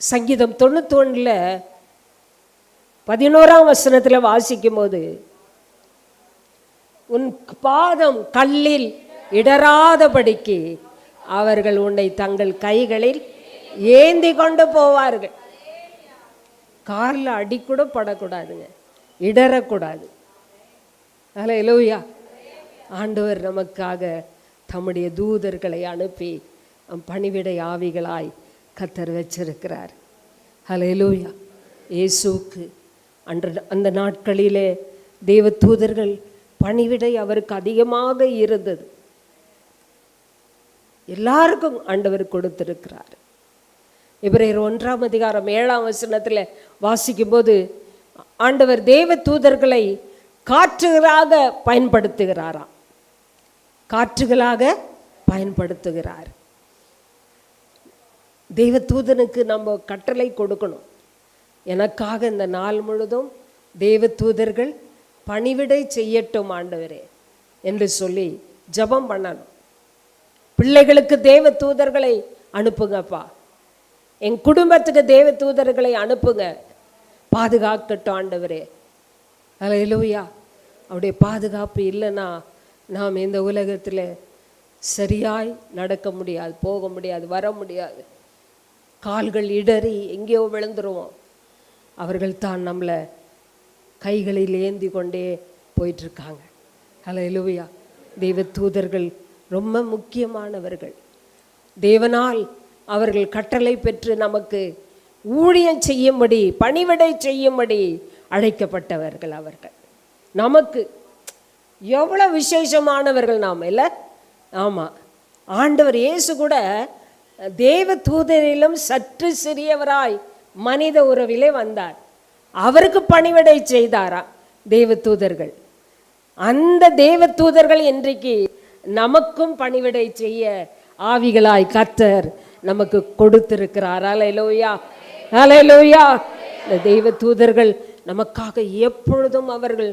சங்கீதம் 91 11ஆம் வசனத்தில் வாசிக்கும் போது, உன் பாதம் கல்லில் இடராதபடிக்கு அவர்கள் உன்னை தங்கள் கைகளில் ஏந்தி கொண்டு போவார்கள். காலில் அடிக்கூட படக்கூடாதுங்க, இடரக்கூடாது. ஹல்லேலூயா. ஆண்டவர் நமக்காக தம்முடைய தூதர்களை அனுப்பி பணிவிடை ஆவிகளாய் கர்த்தர் வச்சிருக்கிறார். ஹல்லேலூயா. இயேசுவுக்கு அந்த நாட்களிலே தேவ தூதர்கள் பணிவிடை அவருக்கு அதிகமாக இருந்தது. எல்லாருக்கும் ஆண்டவர் கொடுத்திருக்கிறார். எபிரேயர் 1ஆம் அதிகாரம் 7ஆம் வசனத்தில் வாசிக்கும் போது ஆண்டவர் தேவ தூதர்களை காற்றுகளாக பயன்படுத்துகிறாராம். காற்றுகளாக பயன்படுத்துகிறார். தேவ தூதனுக்கு நம்ம கட்டளை கொடுக்கணும். எனக்காக இந்த நாள் முழுதும் தேவ தூதர்கள் பணிவிடை செய்யட்டும் ஆண்டவரே என்று சொல்லி ஜெபம் பண்ணணும். பிள்ளைகளுக்கு தேவ தூதர்களை அனுப்புங்கப்பா, என் குடும்பத்துக்கு தேவ தூதர்களை அனுப்புங்க, பாதுகாக்கட்டும் ஆண்டவரே. ஹல்லேலூயா. அவருடைய பாதுகாப்பு இல்லைன்னா நாம் இந்த உலகத்தில் சரியாய் நடக்க முடியாது, போக முடியாது, வர முடியாது. கால்கள் இடறி எங்கேயோ விழுந்துருவோம். அவர்கள் தான் நம்மளை கைகளில் ஏந்தி கொண்டே போயிட்டுருக்காங்க. ஹல்லேலூயா. தெய்வ தூதர்கள் ரொம்ப முக்கியமானவர்கள். தேவனால் அவர்கள் கட்டளை பெற்று நமக்கு ஊழியம் செய்யும்படி, பணிவிடை செய்யும்படி அழைக்கப்பட்டவர்கள் அவர்கள். நமக்கு எவ்வளோ விசேஷமானவர்கள் நாம் இல்லை? ஆமாம். ஆண்டவர் இயேசு கூட தேவ தூதரிலும் சற்று சிறியவராய் மனித உறவிலே வந்தார். அவருக்கு பணிவிடை செய்தாரா தேவ தூதர்கள். அந்த தேவ தூதர்கள் இன்றைக்கு நமக்கும் பணிவிடை செய்ய ஆவிகளாய் கர்த்தர் நமக்கு கொடுத்திருக்கிறார். ஹல்லேலூயா, ஹல்லேலூயா. இந்த தெய்வ தூதர்கள் நமக்காக எப்பொழுதும் அவர்கள்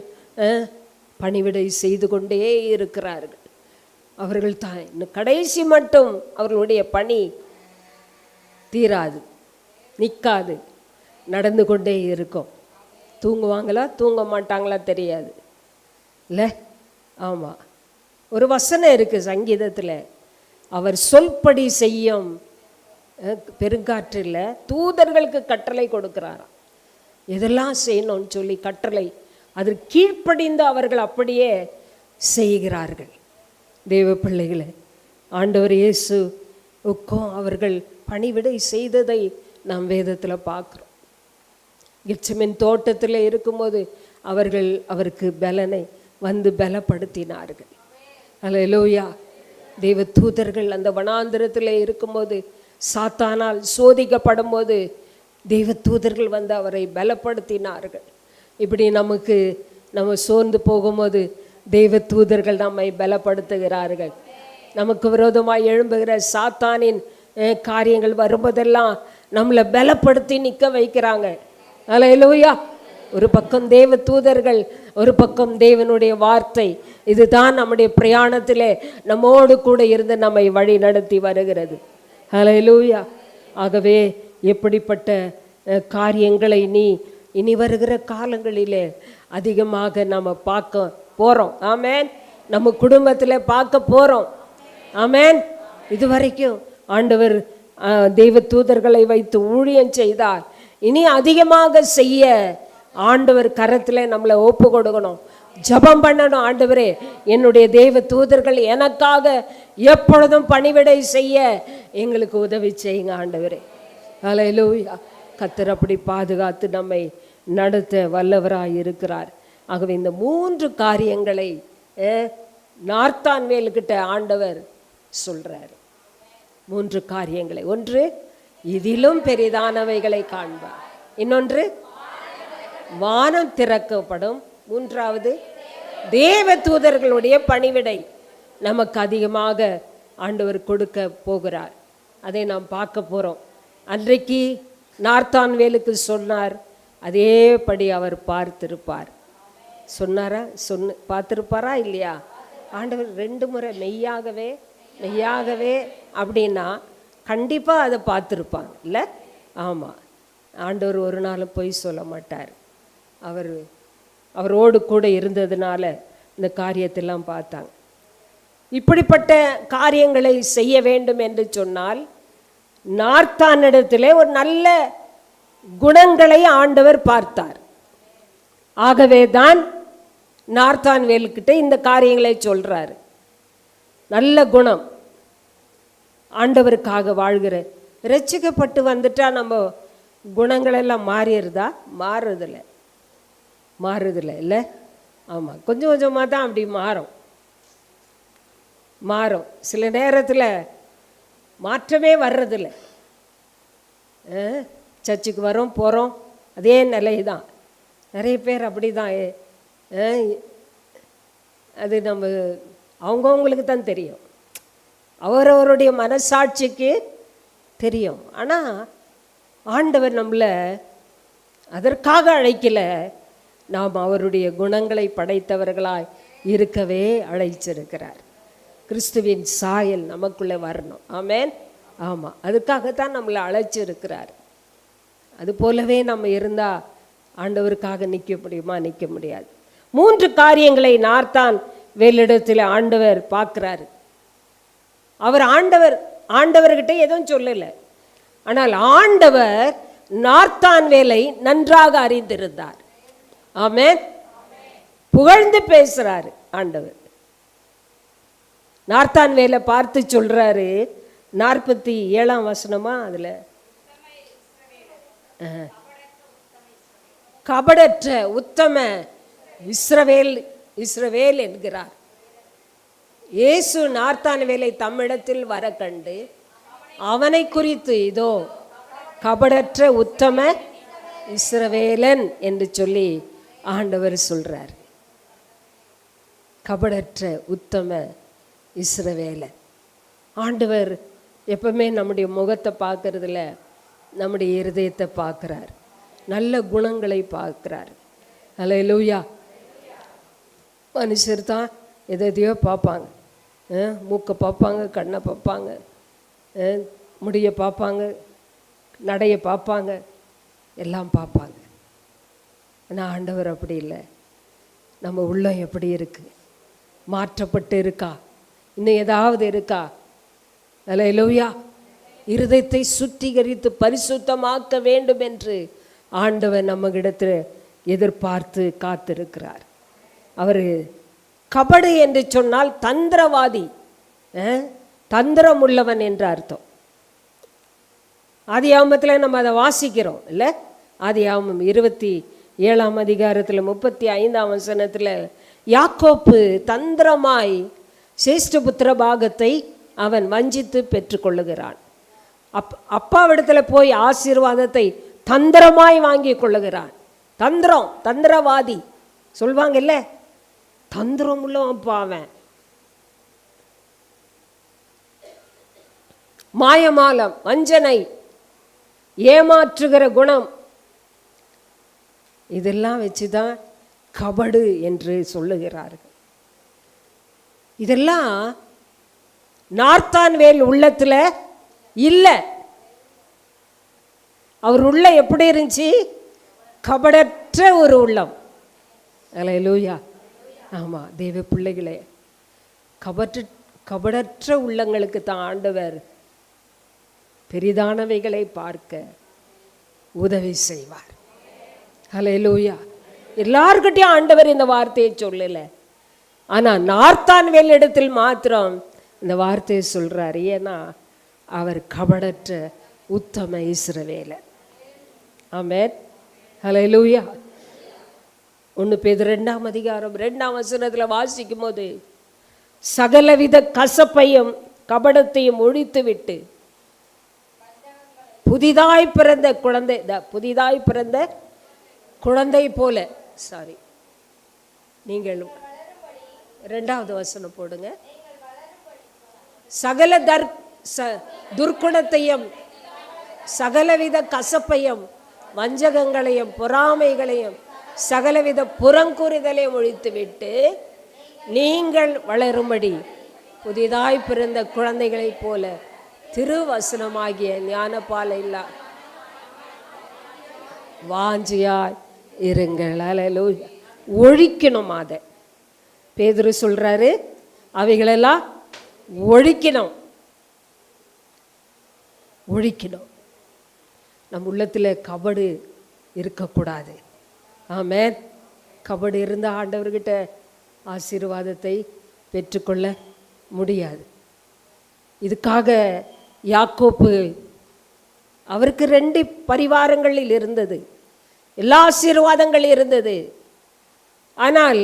பணிவிடை செய்து கொண்டே இருக்கிறார்கள். அவர்கள் தான் இன்னும் கடைசி மட்டும் அவர்களுடைய பணி தீராது, நிற்காது, நடந்து கொண்டே இருக்கும். தூங்குவாங்களா தூங்க மாட்டாங்களா தெரியாது இல்லை? ஆமாம். ஒரு வசனம் இருக்குது சங்கீதத்தில், அவர் சொல்படி செய்யும் பெருங்காற்றில் தூதர்களுக்கு கட்டளை கொடுக்குறாராம். இதெல்லாம் செய்யணும்னு சொல்லி கட்டளை அதற்கு கீழ்ப்படிந்து அவர்கள் அப்படியே செய்கிறார்கள். தேவ பிள்ளைகளை, ஆண்டவர் இயேசுவுக்கும் அவர்கள் பணிவிடை செய்ததை நாம் வேதத்தில் பார்க்குறோம். கெத்செமனே தோட்டத்தில் இருக்கும்போது அவருக்கு பலனை வந்து பலப்படுத்தினார்கள். அல்லேலூயா. தேவ தூதர்கள் அந்த வனாந்திரத்தில் இருக்கும்போது, சாத்தானால் சோதிக்கப்படும் போது தேவ தூதர்கள் வந்து அவரை பலப்படுத்தினார்கள். இப்படி நம்ம சோர்ந்து போகும்போது தேவ தூதர்கள் நம்மை பலப்படுத்துகிறார்கள். நமக்கு விரோதமாக எழும்புகிற சாத்தானின் காரியங்கள் வரும்போதெல்லாம் நம்மளை பலப்படுத்தி நிற்க வைக்கிறாங்க. அல்லேலூயா. ஒரு பக்கம் தேவ தூதர்கள், ஒரு பக்கம் தேவனுடைய வார்த்தை. இதுதான் நம்முடைய பிரயாணத்திலே நம்மோடு கூட இருந்து நம்மை வழி நடத்தி வருகிறது. அல்லேலூயா. ஆகவே எப்படிப்பட்ட காரியங்களை இனி வருகிற காலங்களிலே அதிகமாக நம்ம பார்க்க போகிறோம். ஆமேன். நம்ம குடும்பத்தில் பார்க்க போகிறோம். ஆமேன். இதுவரைக்கும் ஆண்டவர் தெய்வ தூதர்களை வைத்து ஊழியம் செய்தார். இனி அதிகமாக செய்ய ஆண்டவர் கரத்தில் நம்மளை ஒப்பு கொடுக்கணும். ஜெபம் பண்ணணும். ஆண்டவரே, என்னுடைய தெய்வ தூதர்கள் எனக்காக எப்பொழுதும் பணிவிடை செய்ய எங்களுக்கு உதவி செய்யுங்க ஆண்டவரே. அல்லேலூயா. கர்த்தர் அப்படி பாதுகாத்து நம்மை நடத்த வல்லவராய் இருக்கிறார். ஆகவே இந்த 3 காரியங்களை நார்த்தான்வேலுக்கிட்ட ஆண்டவர் சொல்றார். 3 காரியங்களை. ஒன்று, இதிலும் பெரிதானவைகளை காண்பார். இன்னொன்று, வானம் திறக்கப்படும். மூன்றாவது, தேவ தூதர்களுடைய பணிவிடை நமக்கு அதிகமாக ஆண்டவர் கொடுக்க போகிறார். அதை நாம் பார்க்க போகிறோம். அன்றைக்கு நார்த்தான்வேலுக்கு சொன்னார், அதேபடி அவர் பார்த்திருப்பார். சொன்னாரா? பார்த்திருப்பாரா இல்லையா? ஆண்டவர் 2 முறை மெய்யாகவே மெய்யாகவே அப்படின்னா கண்டிப்பாக அதை பார்த்துருப்பாங்க இல்லை? ஆமாம். ஆண்டவர் ஒரு நாளும் பொய் சொல்ல மாட்டார். அவரோடு கூட இருந்ததுனால இந்த காரியத்தெல்லாம் பார்த்தாங்க. இப்படிப்பட்ட காரியங்களை செய்ய வேண்டும் என்று சொன்னால் நார்த்தானிடத்திலே ஒரு நல்ல குணங்களை ஆண்டவர் பார்த்தார். ஆகவே தான் நார்த்தான்வேலுக்கிட்ட இந்த காரியங்களை சொல்றாரு. நல்ல குணம், ஆண்டவருக்காக வாழ்கிற, ரட்சிக்கப்பட்டு வந்துட்டா நம்ம குணங்களெல்லாம் மாறுறதில்லை இல்லை? ஆமாம், கொஞ்சம் கொஞ்சமாக தான் அப்படி மாறும். சில நேரத்தில் மாற்றமே வர்றதில்லை. சர்ச்சுக்கு வரோம் போகிறோம், அதே நிலை தான். நிறைய பேர் அப்படி தான். அது நம்ம அவங்கவுங்களுக்கு தான் தெரியும், அவரவருடைய மனசாட்சிக்கு தெரியும். ஆனால் ஆண்டவர் நம்மளை அதற்காக அழைக்கலை, நாம் அவருடைய குணங்களை படைத்தவர்களாய் இருக்கவே அழைச்சிருக்கிறார். கிறிஸ்துவின் சாயல் நமக்குள்ளே வரணும். ஆமேன். ஆமாம், அதுக்காகத்தான் நம்மளை அழைச்சிருக்கிறார். அது போலவே நம்ம இருந்தால் ஆண்டவருக்காக நிற்க முடியுமா? நிற்க முடியாது. 3 காரியங்களை நார்த்தான்வேலிடத்தில் ஆண்டவர் பார்க்குறாரு. ஆண்டவர்கிட்ட எதுவும் சொல்லலை. ஆனால் ஆண்டவர் நார்த்தான்வேலை நன்றாக அறிந்திருந்தார். ஆமென். புகழ்ந்து பேசுறாரு ஆண்டவர். நார்த்தான்வேலை பார்த்து சொல்றாரு, 47ஆம் வசனமா, அதுல கபடற்ற உத்தம இஸ்ரவேல் என்கிறார். இயேசு நார்த்தான்வேலை தம்மிடத்தில் வர கண்டு அவனை குறித்து இதோ கபடற்ற உத்தம இஸ்ரவேலன் என்று சொல்லி ஆண்டவர் சொல்றார். கபடற்ற உத்தம இஸ்ரவேலன். ஆண்டவர் எப்பவுமே நம்முடைய முகத்தை பார்க்கறதில்ல, நம்முடைய இருதயத்தை பார்க்குறார், நல்ல குணங்களை பார்க்குறார். அல்லேலூயா. மனுஷர் தான் எதையோ பார்ப்பாங்க, மூக்கை பார்ப்பாங்க, கண்ணை பார்ப்பாங்க, முடியை பார்ப்பாங்க, நடையை பார்ப்பாங்க, எல்லாம் பார்ப்பாங்க. ஆனால் ஆண்டவர் அப்படி இல்லை. நம்ம உள்ளம் எப்படி இருக்கு? மாற்றப்பட்டு இருக்கா? இன்னும் ஏதாவது இருக்கா? அல்லேலூயா. இருதயத்தை சுத்திகரித்து பரிசுத்தமாக்க வேண்டும் என்று ஆண்டவர் நம்மிடத்தில் எதிர்பார்த்து காத்திருக்கிறார். அவர் கபடு என்று சொன்னால் தந்திரவாதி, தந்திரம் உள்ளவன் என்று அர்த்தம். ஆதியாகமத்தில் நம்ம அதை வாசிக்கிறோம் இல்லை? ஆதியாகமம் 27ஆம் அதிகாரத்தில் 35ஆம் வசனத்தில் யாக்கோப்பு தந்திரமாய் சேஷ்டபுத்திர பாகத்தை அவன் வஞ்சித்து பெற்றுக்கொள்ளுகிறான். அப்பாவிடத்தில் போய் ஆசீர்வாதத்தை தந்திரமாய் வாங்கி கொள்ளுகிறான். தந்திரவாதி சொல்வாங்க இல்லை, தந்திரம் உள்ளவன் அவன். மாயமாலம், வஞ்சனை, ஏமாற்றுகிற குணம், இதெல்லாம் வச்சுதான் கபடு என்று சொல்லுகிறார்கள். இதெல்லாம் நார்த்தான்வேல் உள்ளத்துல இல்லை. அவர் உள்ள எப்படி இருந்துச்சு? கபடற்ற ஒரு உள்ளம். அல்லேலூயா. ஆமாம், தேவ பிள்ளைகளே, கபடற்ற உள்ளங்களுக்கு தான் ஆண்டவர் பெரிதானவைகளை பார்க்க உதவி செய்வார். அல்லேலூயா. எல்லார்கிட்டையும் ஆண்டவர் இந்த வார்த்தையை சொல்லலை, ஆனால் நார்த்தான்வேல் இடத்தில் மாத்திரம் இந்த வார்த்தையை சொல்றார். ஏன்னா அவர் கபடற்ற உத்தம இஸ்ரவேலர். ஆமென். அல்லேலூயா. 1 பேதுரு 2ஆம் அதிகாரம் 2ஆம் வசனத்தில் வாசிக்கும் போது, சகலவித கசப்பையும் கபடத்தையும் ஒழித்து விட்டு புதிதாய் பிறந்த குழந்தை போல, நீங்கள் 2வது வசனம் போடுங்க. சகல துர்க்குணத்தையும் சகலவித கசப்பையும் வஞ்சகங்களையும் பொறாமைகளையும் சகலவித புறங்கூறுதலையும் ஒழித்துவிட்டு நீங்கள் வளரும்படி புதிதாய் பிறந்த குழந்தைகளைப் போல திருவசனமாகிய ஞானபாலை இல்லா வாஞ்சியாய் இருங்கள். அல்லேலூயா. ஒழிக்கணும். அதை பேதுரு சொல்றாரு, அவைகளெல்லாம் ஒழிக்கணும். நம் உள்ளத்தில் கபடு இருக்கக்கூடாது. ஆமென். கபடு இருந்த ஆண்டவர்கிட்ட ஆசீர்வாதத்தை பெற்றுக்கொள்ள முடியாது. இதுக்காக யாக்கோப்பு, அவருக்கு 2 பரிவாரங்களில் இருந்தது, எல்லா ஆசீர்வாதங்கள் இருந்தது. ஆனால்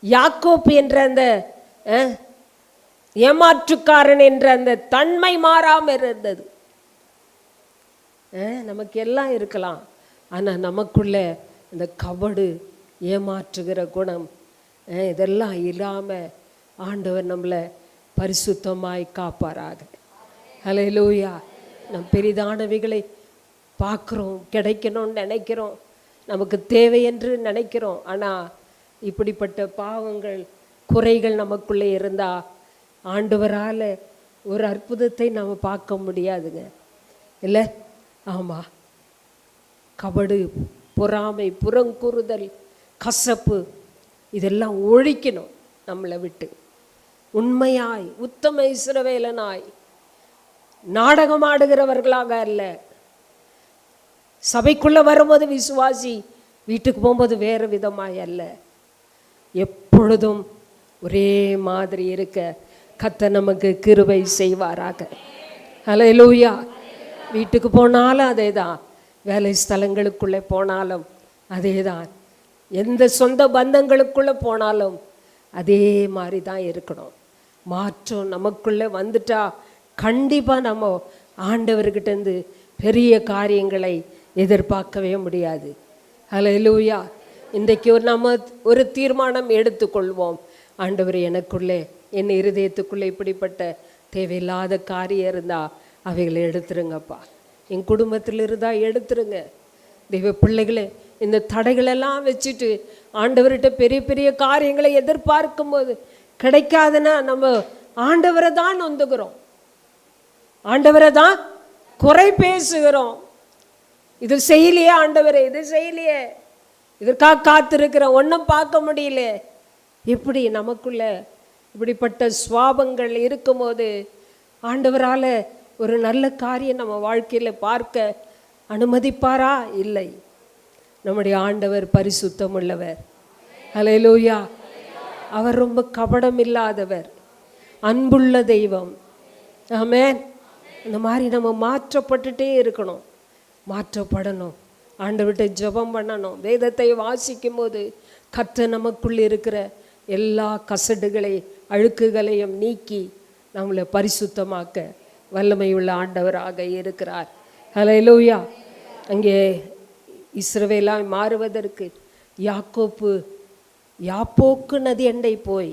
யாக்கோப்பு என்ற அந்த ஏமாற்றுக்காரன் என்ற அந்த தன்மை மாறாமல் இருந்தது. நமக்கு எல்லாம் இருக்கலாம், ஆனால் நமக்குள்ள இந்த கபடு, ஏமாற்றுகிற குணம், இதெல்லாம் இல்லாமல் ஆண்டவர் நம்மளை பரிசுத்தமாய் காப்பாராக. அல்லேலூயா. நம் பெரிதானவைகளை பார்க்குறோம், கிடைக்கணும்னு நினைக்கிறோம், நமக்கு தேவை என்று நினைக்கிறோம். ஆனால் இப்படிப்பட்ட பாவங்கள், குறைகள் நமக்குள்ளே இருந்தால் ஆண்டவரால் ஒரு அற்புதத்தை நாம் பார்க்க முடியாதுங்க, இல்லை? ஆமாம். கபடு, பொறாமை, புறங்கூறுதல், கசப்பு, இதெல்லாம் ஒழிக்கணும் நம்மளை விட்டு. உண்மையாய் உத்தம இஸ்ரவேலனாய், நாடகம் ஆடுகிறவர்களாக அல்ல. சபைக்குள்ளே வரும்போது விசுவாசி, வீட்டுக்கு போகும்போது வேறு விதமாய் அல்ல. எப்பொழுதும் ஒரே மாதிரி இருக்க கர்த்தர் நமக்கு கிருபை செய்வாராக. அல்லேலூயா. வீட்டுக்கு போனாலும் அதே தான், வேலை ஸ்தலங்களுக்குள்ளே போனாலும் அதே தான், எந்த சொந்த பந்தங்களுக்குள்ளே போனாலும் அதே மாதிரி தான் இருக்கணும். மாற்றம் நமக்குள்ளே வந்துட்டா கண்டிப்பாக நம்ம ஆண்டவர்கிட்டேருந்து பெரிய காரியங்களை எதிர்பார்க்கவே முடியாது. அல்லேலூயா. இன்றைக்கு நம்ம ஒரு தீர்மானம் எடுத்துக்கொள்வோம். ஆண்டவர், எனக்குள்ளே, என் இருதயத்துக்குள்ளே இப்படிப்பட்ட தேவையில்லாத காரியம் இருந்தால் அவைகளை எடுத்துருங்கப்பா. என் குடும்பத்தில் இருந்தால் எடுத்துருங்க. தெய்வ பிள்ளைகளே, இந்த தடைகளெல்லாம் வச்சுட்டு ஆண்டவர்கிட்ட பெரிய பெரிய காரியங்களை எதிர்பார்க்கும் போது கிடைக்காதுன்னா நம்ம ஆண்டவரை தான் நொந்துகிறோம், ஆண்டவரை தான் குறை பேசுகிறோம். இது செய்யலையே ஆண்டவரே, இது செய்யலையே, இதற்காக காத்திருக்கிறோம், ஒன்றும் பார்க்க முடியல. இப்படி நமக்குள்ள இப்படிப்பட்ட சுவாபங்கள் இருக்கும்போது ஆண்டவரால் ஒரு நல்ல காரியம் நம்ம வாழ்க்கையில் பார்க்க அனுமதிப்பாரா? இல்லை. நம்முடைய ஆண்டவர் பரிசுத்தம் உள்ளவர். ஹல்லேலூயா. அவர் ரொம்ப கபடம் இல்லாதவர், அன்புள்ள தெய்வம். ஆமென். இந்த மாதிரி நம்ம மாற்றப்பட்டுட்டே இருக்கணும், மாற்றப்படணும், ஆண்டவர்கிட்ட ஜெபம் பண்ணணும். வேதத்தை வாசிக்கும் போது கர்த்தர் நமக்குள் இருக்கிற எல்லா கசடுகளை அழுக்குகளையும் நீக்கி நம்மளை பரிசுத்தமாக்க வல்லமையுள்ள ஆண்டவராக இருக்கிறார். ஹல்லேலூயா. அங்கே இஸ்ரவேலாய் மாறுவதற்கு யாப்போக்கு நதி அண்டை போய்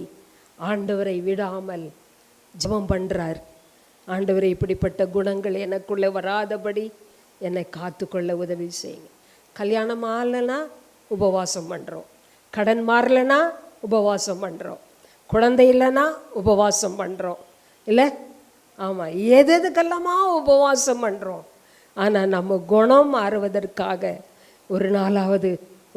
ஆண்டவரை விடாமல் ஜெபம் பண்ணுறார். ஆண்டவரை இப்படிப்பட்ட குணங்கள் எனக்குள்ளே வராதபடி என்னை காத்துக்கொள்ள உதவி செய்யுங்க. கல்யாணம் ஆகலைன்னா உபவாசம் பண்ணுறோம், கடன் மாறலைன்னா உபவாசம் பண்ணுறோம், குழந்தை இல்லைன்னா உபவாசம் பண்ணுறோம், இல்லை? ஆமாம், எதுக்கெல்லாமா உபவாசம் பண்ணுறோம். ஆனால் நம்ம குணம் மாறுவதற்காக ஒரு நாளாவது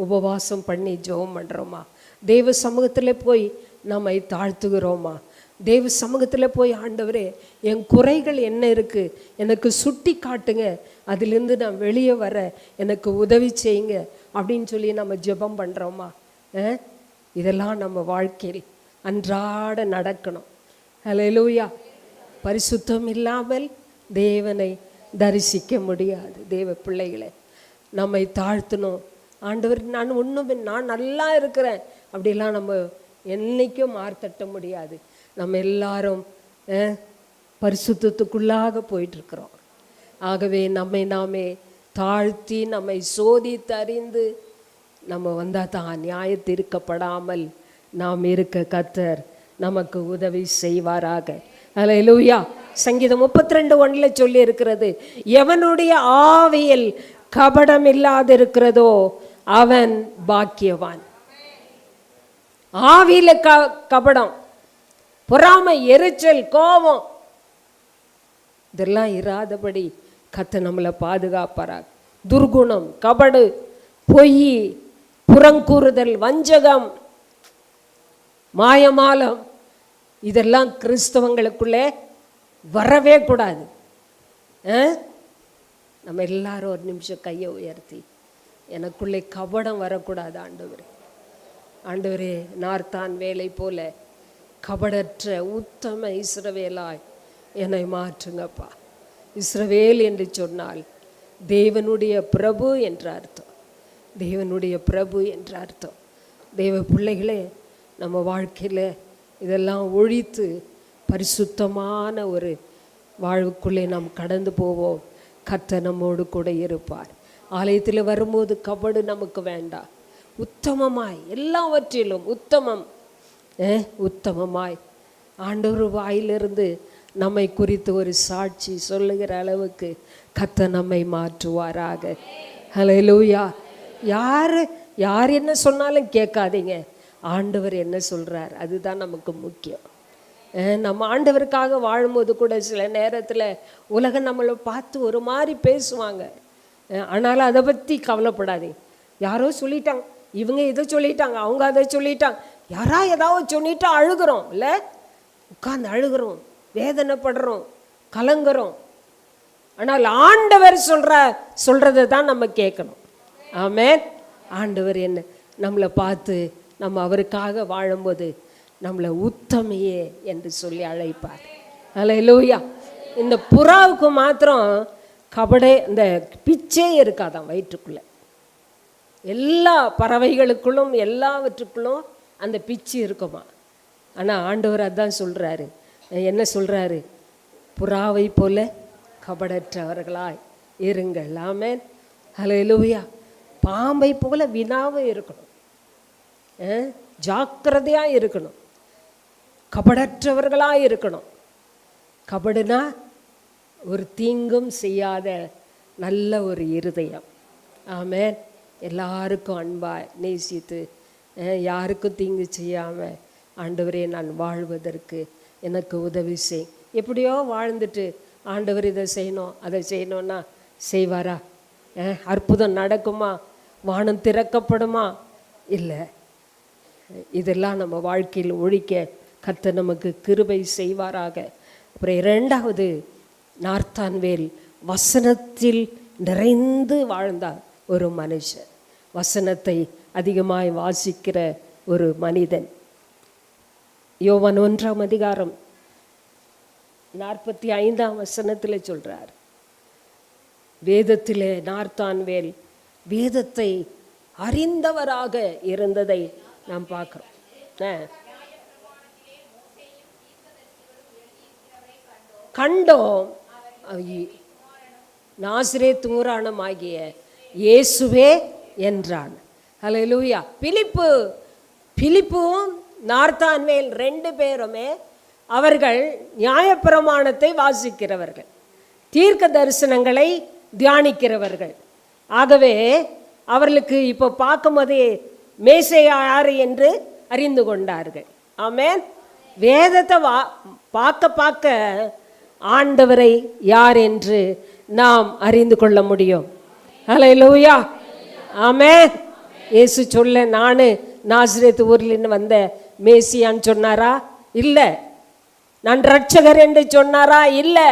உபவாசம் பண்ணி ஜெபம் பண்ணுறோமா? தேவ சமூகத்தில் போய் நம்மை தாழ்த்துகிறோமா? தேவ சமூகத்தில் போய் ஆண்டவரே என் குறைகள் என்ன இருக்குது எனக்கு சுட்டி காட்டுங்க, அதிலிருந்து நான் வெளியே வர எனக்கு உதவி செய்யுங்க அப்படின்னு சொல்லி நம்ம ஜெபம் பண்ணுறோமா? இதெல்லாம் நம்ம வாழ்க்கையில் அன்றாட நடக்கணும். ஹல்லேலூயா. பரிசுத்தம் இல்லாமல் தேவனை தரிசிக்க முடியாது. தேவ பிள்ளைகளை நம்மை தாழ்த்தணும். ஆண்டவர் நான் நல்லா இருக்கிறேன் அப்படிலாம் நம்ம என்றைக்கும் மார்த்தட்ட முடியாது. நம்ம எல்லாரும் பரிசுத்தத்துக்குள்ளாக போயிட்டுருக்குறோம். ஆகவே நம்மை நாமே தாழ்த்தி நம்மை சோதித்து அறிந்து நம்ம வந்தால் தான் நியாயத்தீர்க்கப்படாமல் நாம் இருக்க கர்த்தர் நமக்கு உதவி செய்வாராக. ஹல்லேலூயா. சங்கீதம் 32:1 சொல்லி இருக்கிறது, எவனுடைய ஆவியில் கபடம் இல்லாதிருக்கிறதோ அவன் பாக்கியவான். ஆவியில கபடம், பொறாமை, எரிச்சல், கோபம் இதெல்லாம் இராதபடி கர்த்தர் நம்மளை பாதுகாப்பாராக. துர்குணம், கபடு, பொய், புறங்கூறுதல், வஞ்சகம், மாயமாலம் இதெல்லாம் கிறிஸ்தவங்களுக்குள்ளே வரவே கூடாது. நம்ம எல்லாரும் ஒரு நிமிஷம் கையை உயர்த்தி, எனக்குள்ளே கபடம் வரக்கூடாது ஆண்டவரே. ஆண்டவரே, நார்த்தான் வேலை போல கபடற்ற உத்தம இஸ்ரவேலாய் என்னை மாற்றுங்கப்பா. இஸ்ரவேல் என்று சொன்னால் தேவனுடைய பிரபு என்ற அர்த்தம், தேவனுடைய பிரபு என்ற அர்த்தம். தேவ பிள்ளைகளே, நம்ம வாழ்க்கையில் இதெல்லாம் ஒழித்து பரிசுத்தமான ஒரு வாழ்வுக்குள்ளே நாம் கடந்து போவோம். கர்த்தர் நம்மோடு கூட இருப்பார். ஆலயத்தில் வரும்போது கபடு நமக்கு வேண்டாம். உத்தமமாய் எல்லாவற்றிலும் உத்தமமாய் ஆண்டவர் வாயிலிருந்து நம்மை குறித்து ஒரு சாட்சி சொல்லுகிற அளவுக்கு கர்த்தர் நம்மை மாற்றுவாராக. ஹல்லேலூயா. யார் என்ன சொன்னாலும் கேட்காதீங்க, ஆண்டவர் என்ன சொல்கிறார் அதுதான் நமக்கு முக்கியம். நம்ம ஆண்டவருக்காக வாழும்போது கூட சில நேரத்தில் உலகம் நம்மளை பார்த்து ஒரு மாதிரி பேசுவாங்க. ஆனாலும் அதை பற்றி கவலைப்படாதீங்க. யாரோ சொல்லிட்டாங்க, இவங்க இதை சொல்லிட்டாங்க, அவங்க அதை சொல்லிட்டாங்க, ஏதாவது சொல்லிட்டா அழுகிறோம், இல்லை? உட்கார்ந்து அழுகிறோம், வேதனைப்படுறோம், கலங்குறோம். ஆனால் ஆண்டவர் சொல்கிறத தான் நம்ம கேட்கணும். ஆமென். ஆண்டவர் என்ன நம்மளை பார்த்து நம்ம அவருக்காக வாழும்போது நம்மளை உத்தமையே என்று சொல்லி அழைப்பார். ஹல்லேலூயா. இந்த புறாவுக்கு மாத்திரம் இந்த பிச்சே இருக்காதான் வயிற்றுக்குள்ளே. எல்லா பறவைகளுக்குள்ளும் எல்லாவற்றுக்குள்ளும் அந்த பிச்சு இருக்குமா. ஆனால் ஆண்டவர் அதான் சொல்கிறாரு. என்ன சொல்கிறாரு? புறாவை போல கபடற்றவர்களாய் இருங்கள். ஆமென். ஹல்லேலூயா. பாம்பை போல வினாவும் இருக்கணும், ஜாக்கிரதையாக இருக்கணும், கபடற்றவர்களாக இருக்கணும். கபடுனா ஒரு தீங்கும் செய்யாத நல்ல ஒரு இருதயம். ஆமென். எல்லாருக்கும் அன்பாக நேசித்து யாருக்கும் தீங்கு செய்யாமல் ஆண்டவரே நான் வாழ்வதற்கு எனக்கு உதவி செய். எப்படியோ வாழ்ந்துட்டு ஆண்டவர் இதை செய்யணும் அதை செய்யணும்னா செய்வாரா? அற்புதம் நடக்குமா? வானம் திறக்கப்படுமா? இல்லை. இதெல்லாம் நம்ம வாழ்க்கையில் ஒழிக்க கர்த்தர் நமக்கு கிருபை செய்வாராக. அப்புறம் இரண்டாவது, நார்த்தான்வேல் வசனத்தில் நிறைந்து வாழ்ந்தார் ஒரு மனுஷன். வசனத்தை அதிகமாய் வாசிக்கிற ஒரு மனிதன். யோவான் 1ஆம் அதிகாரம் 45ஆம் வசனத்தில் சொல்றார், வேதத்திலே நார்த்தான்வேல் வேதத்தை அறிந்தவராக இருந்ததை நாம் பார்க்கிறோம். கண்டோம், நாசரேத் ஊரானமாகிய இயேசுவே என்றான். ஹல்லேலூயா. பிலிப்பும் நார்த்தான்வேல் 2 பேருமே அவர்கள் நியாயப்பிரமாணத்தை வாசிக்கிறவர்கள், தீர்க்க தரிசனங்களை தியானிக்கிறவர்கள். ஆகவே அவர்களுக்கு இப்போ பார்க்கும்போதே மேசையா யார் என்று அறிந்து கொண்டார்கள். ஆமென். வேதத்தை பார்க்க ஆண்டவரை யார் என்று நாம் அறிந்து கொள்ள முடியும். ஹல்லேலூயா. ஆமென். இயேசு சொல்ல, நான் நாசரேத் ஊரில் வந்த மேசியான்னு சொன்னாரா? இல்லை. நான் ரட்சகர் என்று சொன்னாரா? இல்லை.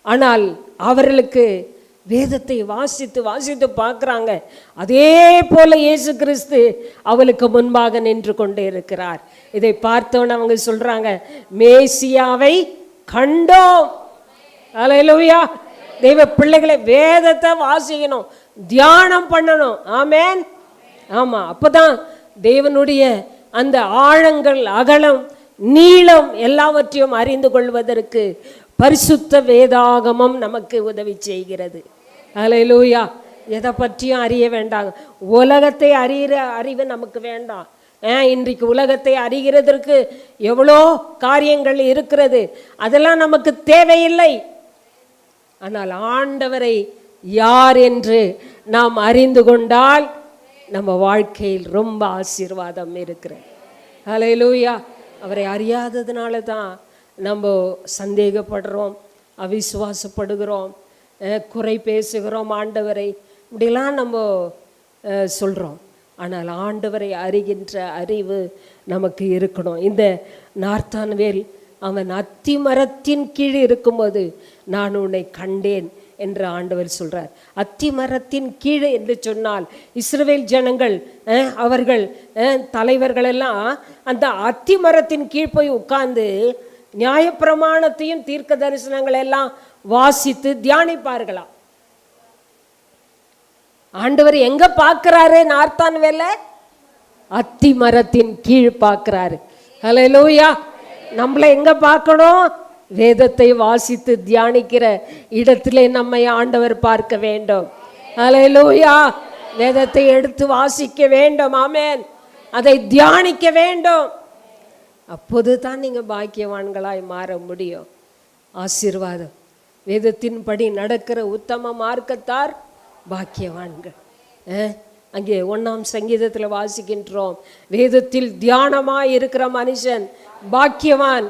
ஆனால் அவர்களுக்கு வேதத்தை வாசித்து பார்க்குறாங்க. அதே போல இயேசு கிறிஸ்து அவளுக்கு முன்பாக நின்று கொண்டே இருக்கிறார். இதை பார்த்தோன்னு அவங்க சொல்றாங்க, மேசியாவை கண்டோம். ஹல்லேலூயா. தெய்வ பிள்ளைகளை வேதத்தை வாசிக்கணும், தியானம் பண்ணணும். ஆமென். ஆமாம், அப்போதான் தேவனுடைய அந்த ஆழங்கள், அகலம், நீளம் எல்லாவற்றையும் அறிந்து கொள்வதற்கு பரிசுத்த வேதாகமம் நமக்கு உதவி செய்கிறது. ஹல்லேலூயா. எதை பற்றியும் அறிய வேண்டாம், உலகத்தை அறிகிற அறிவு நமக்கு வேண்டாம். இன்றைக்கு உலகத்தை அறிகிறதற்கு எவ்வளோ காரியங்கள் இருக்கிறது, அதெல்லாம் நமக்கு தேவையில்லை. ஆனால் ஆண்டவரை யார் என்று நாம் அறிந்து கொண்டால் நம்ம வாழ்க்கையில் ரொம்ப ஆசீர்வாதம் இருக்கிறது. ஹல்லேலூயா. அவரை அறியாததுனால தான் நம்ம சந்தேகப்படுறோம், அவிசுவாசப்படுகிறோம், குறை பேசுகிறோம் ஆண்டவரை, இப்படிலாம் நம்ம சொல்கிறோம். ஆனால் ஆண்டவரை அறிகின்ற அறிவு நமக்கு இருக்கணும். இந்த நார்த்தான்வேல் அவன் அத்தி மரத்தின் கீழ் இருக்கும்போது நான் உன்னை கண்டேன் என்று ஆண்டவர் சொல்றார். அத்தி மரத்தின் கீழே என்று சொன்னால் இஸ்ரவேல் ஜனங்கள், அவர்கள் தலைவர்கள் எல்லாம் அந்த அத்தி மரத்தின் கீழ் போய் உட்கார்ந்து நியாயப்பிரமாணத்தையும் தீர்க்க தரிசனங்கள் எல்லாம் வாசித்து தியானிப்பார்களாம். ஆண்டவர் எங்க பார்க்கிறாரு? நார்த்தான்வேல அத்தி மரத்தின் கீழ் பார்க்கிறாரு. ஹல்லேலூயா. நம்மளை எங்க பார்க்கணும்? வேதத்தை வாசித்து தியானிக்கிற இடத்திலே நம்மை ஆண்டவர் பார்க்க வேண்டும். ஹல்லேலூயா. வேதத்தை எடுத்து வாசிக்க வேண்டும். ஆமென். அதை தியானிக்க வேண்டும். அப்போது தான் நீங்க பாக்கியவான்களாய் மாற முடியும். ஆசீர்வாதம். வேதத்தின்படி நடக்கிற உத்தம மார்க்கத்தார் பாக்கியவான்கள். அங்கே 1ஆம் சங்கீதத்தில் வாசிக்கின்றோம், வேதத்தில் தியானமாய் இருக்கிற மனுஷன் பாக்கியவான்,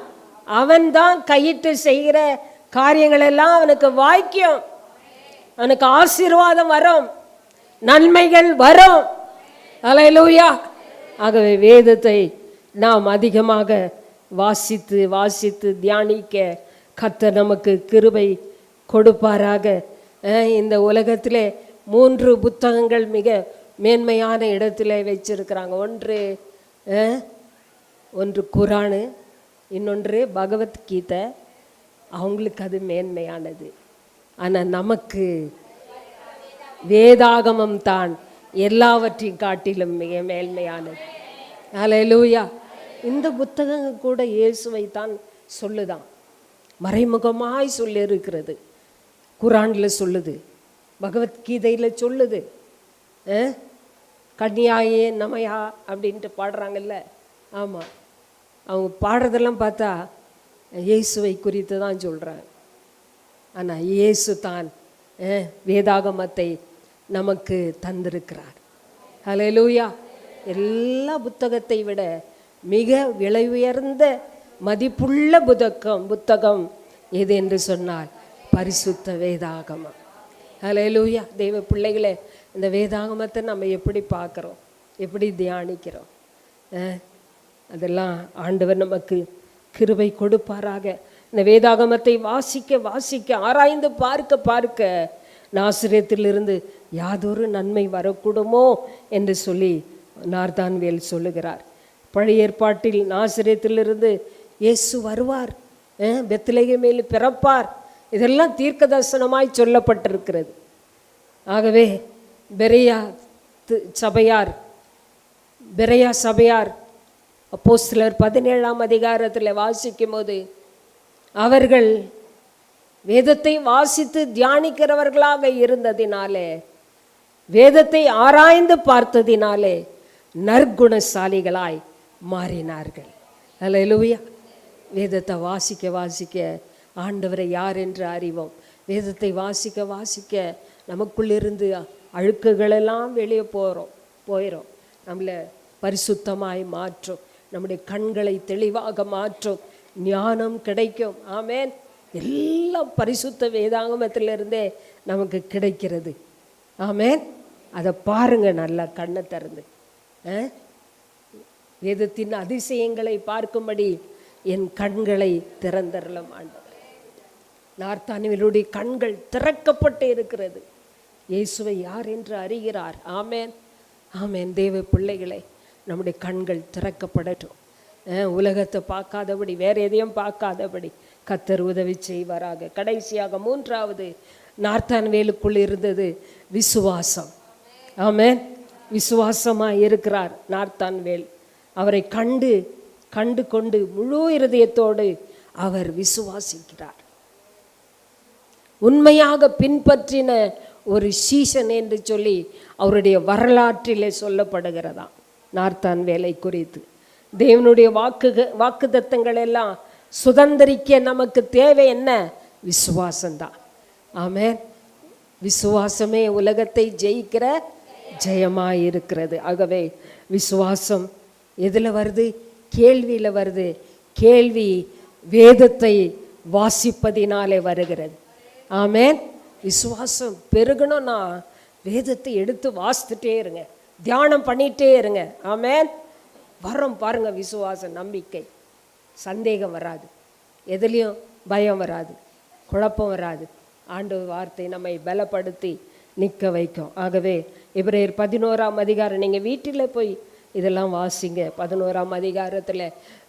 அவன்தான் கையிட்டு செய்கிற காரியங்கள் எல்லாம் அவனுக்கு வாக்கியம், அவனுக்கு ஆசீர்வாதம் வரும், நன்மைகள் வரும். ஹல்லேலூயா. ஆகவே வேதத்தை நாம் அதிகமாக வாசித்து தியானிக்க கர்த்தர் நமக்கு கிருபை கொடுப்பாராக. இந்த உலகத்திலே 3 புத்தகங்கள் மிக மேன்மையான இடத்துல வச்சிருக்கிறாங்க. ஒன்று குரானு, இன்னொன்று பகவத்கீதை. அவங்களுக்கு அது மேன்மையானது. ஆனால் நமக்கு வேதாகமம் தான் எல்லாவற்றையும் காட்டிலும் மிக மேன்மையானது. ஹல்லேலூயா. இந்த புத்தகங்கள் கூட இயேசுவை தான் சொல்லுதான், மறைமுகமாய் சொல்லி இருக்கிறது. குரானில் சொல்லுது, பகவத்கீதையில் சொல்லுது. கன்னியாயே நமையா அப்படின்ட்டு பாடுறாங்கல்ல. ஆமாம், அவங்க பாடுறதெல்லாம் பார்த்தா இயேசுவை குறித்து தான் சொல்கிறாங்க. ஆனால் இயேசு தான் வேதாகமத்தை நமக்கு தந்திருக்கிறார். ஹல்லேலூயா. எல்லா புத்தகத்தை விட மிக விலை உயர்ந்த மதிப்புள்ள புத்தகம் எது என்று சொன்னால் பரிசுத்த வேதாகமம். ஹல்லேலூயா. தெய்வ பிள்ளைகளே, இந்த வேதாகமத்தை நம்ம எப்படி பார்க்குறோம், எப்படி தியானிக்கிறோம், அதெல்லாம் ஆண்டவர் நமக்கு கிருபை கொடுப்பாராக. இந்த வேதாகமத்தை வாசிக்க ஆராய்ந்து பார்க்க நாசரேத்திலிருந்து யாதொரு நன்மை வரக்கூடுமோ என்று சொல்லி நார்தான்வேல் சொல்லுகிறார். பழைய ஏற்பாட்டில் நாசரேத்திலிருந்து இயேசு வருவார், பெத்லகேமில் பிறப்பார், இதெல்லாம் தீர்க்க தரிசனமாய் சொல்லப்பட்டிருக்கிறது. ஆகவே பெரையா சபையார் அப்போஸ்தலர் 17ஆம் அதிகாரத்தில் வாசிக்கும் போது அவர்கள் வேதத்தை வாசித்து தியானிக்கிறவர்களாக இருந்ததினாலே, வேதத்தை ஆராய்ந்து பார்த்ததினாலே நற்குணசாலிகளாய் மாறினார்கள். அல்லேலூயா. வேதத்தை வாசிக்க வாசிக்க ஆண்டவரை யார் என்று அறிவோம். வேதத்தை வாசிக்க வாசிக்க நமக்குள்ளிருந்து அழுக்குகளெல்லாம் வெளியே போயிடும். நம்மளை பரிசுத்தமாய் மாற்றும், நம்முடைய கண்களை தெளிவாக மாற்றும், ஞானம் கிடைக்கும். ஆமேன். எல்லாம் பரிசுத்த வேதாகமத்திலிருந்தே நமக்கு கிடைக்கிறது. ஆமேன். அதை பாருங்க, நல்லா கண்ணை திறந்து. வேதத்தின் அதிசயங்களை பார்க்கும்படி என் கண்களை திறந்தரலாம் ஆண்டவர். நார்த்தான்வேலுடைய கண்கள் திறக்கப்பட்டு இருக்கிறது. இயேசுவை யார் என்று அறிகிறார். ஆமேன், ஆமேன். தேவ பிள்ளைகளை, நம்முடைய கண்கள் திறக்கப்படட்டும். உலகத்தை பார்க்காதபடி, வேற எதையும் பார்க்காதபடி கர்த்தர் உதவி செய்வாராக. கடைசியாக மூன்றாவது நார்த்தான்வேலுக்குள் இருந்தது விசுவாசம். ஆமேன். விசுவாசமாக இருக்கிறார் நார்த்தான்வேல். அவரை கண்டு கொண்டு முழு இருதயத்தோடு அவர் விசுவாசிக்கிறார். உண்மையாக பின்பற்றின ஒரு சீசன் என்று சொல்லி அவருடைய வரலாற்றிலே சொல்லப்படுகிறதா நார்த்தான்வேலை குறித்து. தேவனுடைய வாக்குத்தத்தங்கள் எல்லாம் சுதந்திரிக்க நமக்கு தேவை என்ன? விசுவாசம்தான். ஆமென். விசுவாசமே உலகத்தை ஜெயிக்கிற ஜெயமாய் இருக்கிறது. ஆகவே விசுவாசம் எதில் வருது? கேள்வியில் வருது. கேள்வி வேதத்தை வாசிப்பதினாலே வருகிறது. ஆமென். விசுவாசம் பெருகணும்னா வேதத்தை எடுத்து வாசித்துட்டே இருங்க, தியானம் பண்ணிகிட்டே இருங்க. ஆமென். வரும் பாருங்க விசுவாசம், நம்பிக்கை, சந்தேகம் வராது, எதுலேயும் பயம் வராது, குழப்பம் வராது. ஆண்டவர் வார்த்தை நம்மை பலப்படுத்தி நிற்க வைக்கும். ஆகவே எபிரேயர் 11ஆம் அதிகாரம் நீங்கள் வீட்டில் போய் இதெல்லாம் வாசிங்க. 11ஆம் அதிகாரத்தில்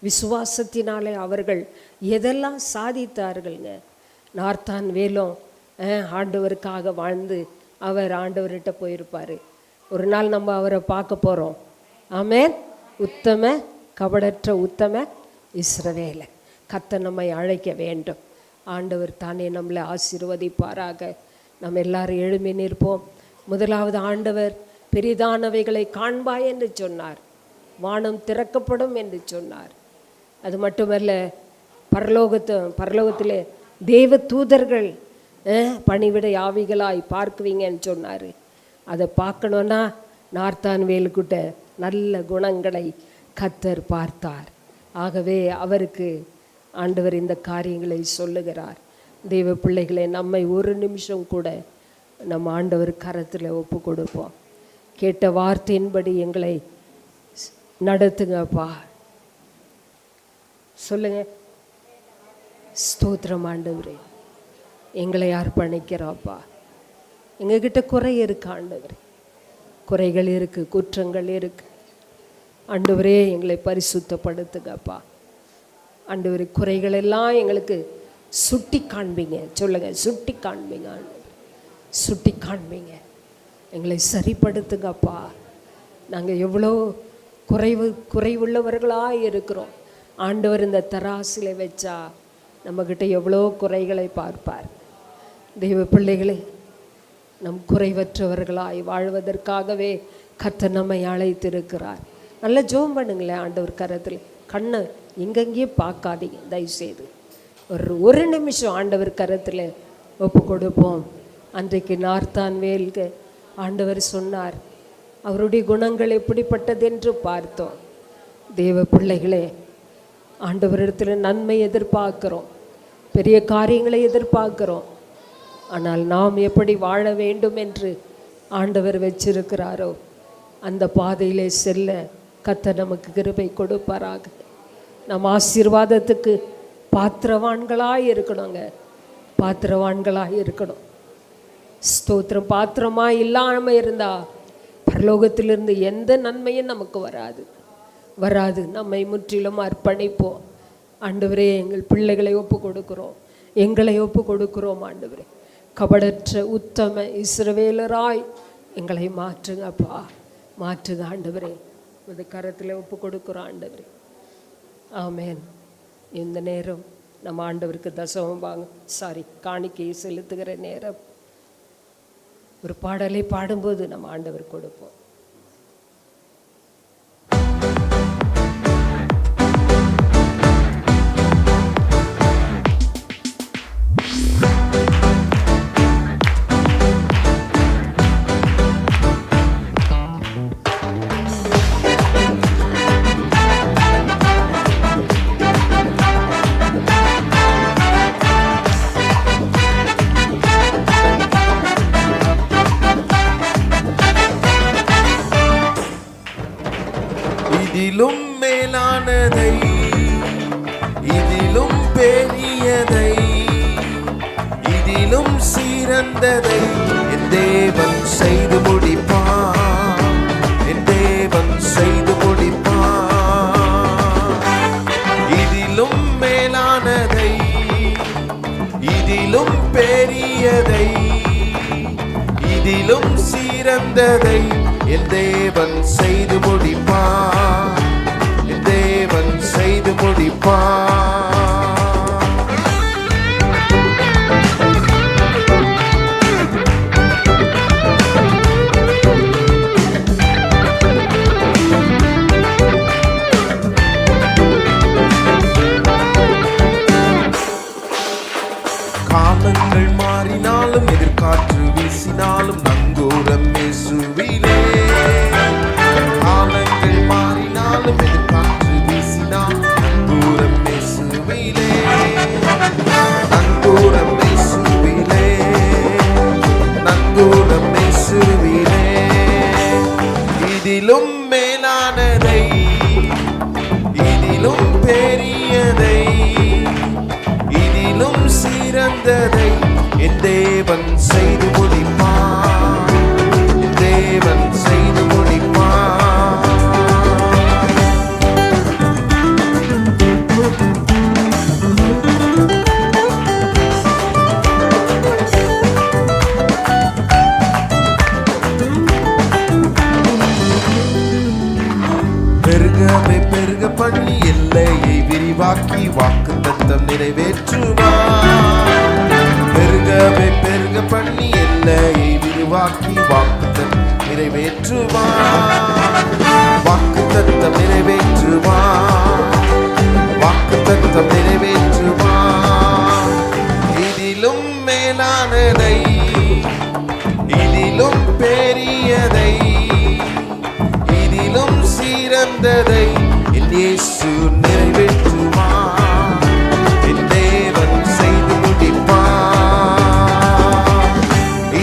விசுவாசத்தினாலே அவர்கள் எதெல்லாம் சாதித்தார்கள்ங்க. நார்த்தான்வேலும் ஆண்டவருக்காக வாழ்ந்து அவர் ஆண்டவர்கிட்ட போயிருப்பார். ஒரு நாள் நம்ம அவரை பார்க்க போகிறோம். ஆமென். உத்தம கபடற்ற உத்தம இஸ்ரவேல கர்த்தர் நம்மை அழைக்க வேண்டும். ஆண்டவர் தானே நம்மளை ஆசீர்வதிப்பாராக. நம்ம எல்லாரும் எழும்பி நிற்போம். முதலாவது, ஆண்டவர் பெரிதானவைகளை காண்பாய் என்று சொன்னார். வானம் திறக்கப்படும் என்று சொன்னார். அது மட்டுமல்ல, பரலோகத்திலே தேவ தூதர்கள் பணிவிட ஆவிகளாய் பார்க்குவீங்கன்னு சொன்னார். அதை பார்க்கணுன்னா நார்த்தான்வேலுக்கிட்ட நல்ல குணங்களை கர்த்தர் பார்த்தார். ஆகவே அவருக்கு ஆண்டவர் இந்த காரியங்களை சொல்லுகிறார். தெய்வ பிள்ளைகளை, நம்மை ஒரு நிமிஷம் கூட நம்ம ஆண்டவர் கரத்தில் ஒப்பு கொடுப்போம். கேட்ட வார்த்தையின்படி எங்களை நடத்துங்கப்பா. சொல்லுங்க. ஸ்தோத்திரம் ஆண்டவரே, எங்களை அர்ப்பணிக்கிறோப்பா. எங்ககிட்ட குறை இருக்கு ஆண்டவரே, குறைகள் இருக்குது, குற்றங்கள் இருக்குது. ஆண்டவரே எங்களை பரிசுத்தப்படுத்துங்கப்பா. ஆண்டவரே குறைகளெல்லாம் எங்களுக்கு சுட்டி காண்பீங்க. சொல்லுங்க, சுட்டி காண்பீங்க ஆண்டவர், சுட்டி காண்பீங்க. எங்களை சரிப்படுத்துங்கப்பா. நாங்கள் எவ்வளோ குறைவுள்ளவர்களாக இருக்கிறோம். ஆண்டவர் இந்த தராசில் வச்சா நம்மக்கிட்ட எவ்வளோ குறைகளை பார்ப்பார். தெய்வ பிள்ளைகளே, நம் குறைவற்றவர்களாய் வாழ்வதற்காகவே கர்த்தர் நம்மை அழைத்திருக்கிறார். நல்லா ஜெபம் பண்ணுங்களேன் ஆண்டவர் கரத்தில். கண்ணை எங்கெங்கேயே பார்க்காதீங்க தயவுசெய்து. ஒரு நிமிஷம் ஆண்டவர் கரத்தில் ஒப்பு கொடுப்போம். அன்றைக்கு நார்த்தான்வேலுக்கு ஆண்டவர் சொன்னார், அவருடைய குணங்கள் எப்படிப்பட்டது என்று பார்த்தோம். தேவ பிள்ளைகளே, ஆண்டவரிடத்தில் நன்மை எதிர்பார்க்கிறோம், பெரிய காரியங்களை எதிர்பார்க்கிறோம். ஆனால் நாம் எப்படி வாழ வேண்டும் என்று ஆண்டவர் வச்சிருக்கிறாரோ அந்த பாதையிலே செல்ல கர்த்தர் நமக்கு கிருபை கொடுப்பாராக. நம் ஆசீர்வாதத்துக்கு பாத்திரவான்களாக இருக்கணுங்க, பாத்திரவான்களாக இருக்கணும். ஸ்தோத்திரம். பாத்திரமா இல்லாமல் இருந்தா பரலோகத்திலிருந்து எந்த நன்மையும் நமக்கு வராது. நம்மை முற்றிலும் அர்ப்பணிப்போம். ஆண்டவரே, எங்கள் பிள்ளைகளை ஒப்பு கொடுக்கிறோம், எங்களை ஒப்பு கொடுக்கிறோம். ஆண்டவரே, கபடற்ற உத்தம இஸ்ரவேலராய் எங்களை மாற்றுங்கப்பா, மாற்றுங்க ஆண்டவரே. இந்த கரத்தில் ஒப்பு கொடுக்குறோம் ஆண்டவரே. ஆமேன். இந்த நேரம் நம்ம ஆண்டவருக்கு காணிக்கையை செலுத்துகிற நேரம். ஒரு பாடலை பாடும்போது நம்ம ஆண்டவர் கொடுப்போம். இதிலும் மேலானதை, இதிலும் பெரியதை, இதிலும் சிறந்ததை என் தேவன் செய்து முடிப்பான், என் தேவன் செய்து முடிப்பான். இதிலும் மேலானதை, இதிலும் பெரியதை, இதிலும் சிறந்ததை என் தேவன் செய்து முடிப்பான், என் தேவன் செய்து முடிப்பான். காலங்கள் மாறினாலும் எதிர்காற்று வீசினாலும் நங்கூரம் இயேசுவிலே. காலங்கள் மாறினாலும் எதிர்காற்று வீசினாலும் நங்கூரம் இயேசுவிலே, நங்கூரம் இயேசுவிலே, நங்கூரம் இயேசுவிலே. இதிலும் மேலானதை, இதிலும் பெரியதை, இதிலும் சிறந்ததை என் தேவன் செய்து முடிப்பான், என் தேவன் செய்து முடிப்பான். பெருகவே பெருக பண்ணி எல்லையை விரிவாக்கி வாக்குத்தத்தம் நிறைவேற்றுவான். பெருகவே பெருக பண்ணி எல்லையை விரிவாக்கி வாக்குத்தத்தம் நிறைவேற்றுவான், வாக்குத்தத்தம் நிறைவேற்றுவான், வாக்குத்தத்தம் நிறைவேற்றுவான். இதிலும் மேலானதை, இதிலும் பெரியதை, இதிலும் சிறந்ததை என் இயேசு நிறைவேற்றுவான், என் தேவன் செய்து முடிப்பான்.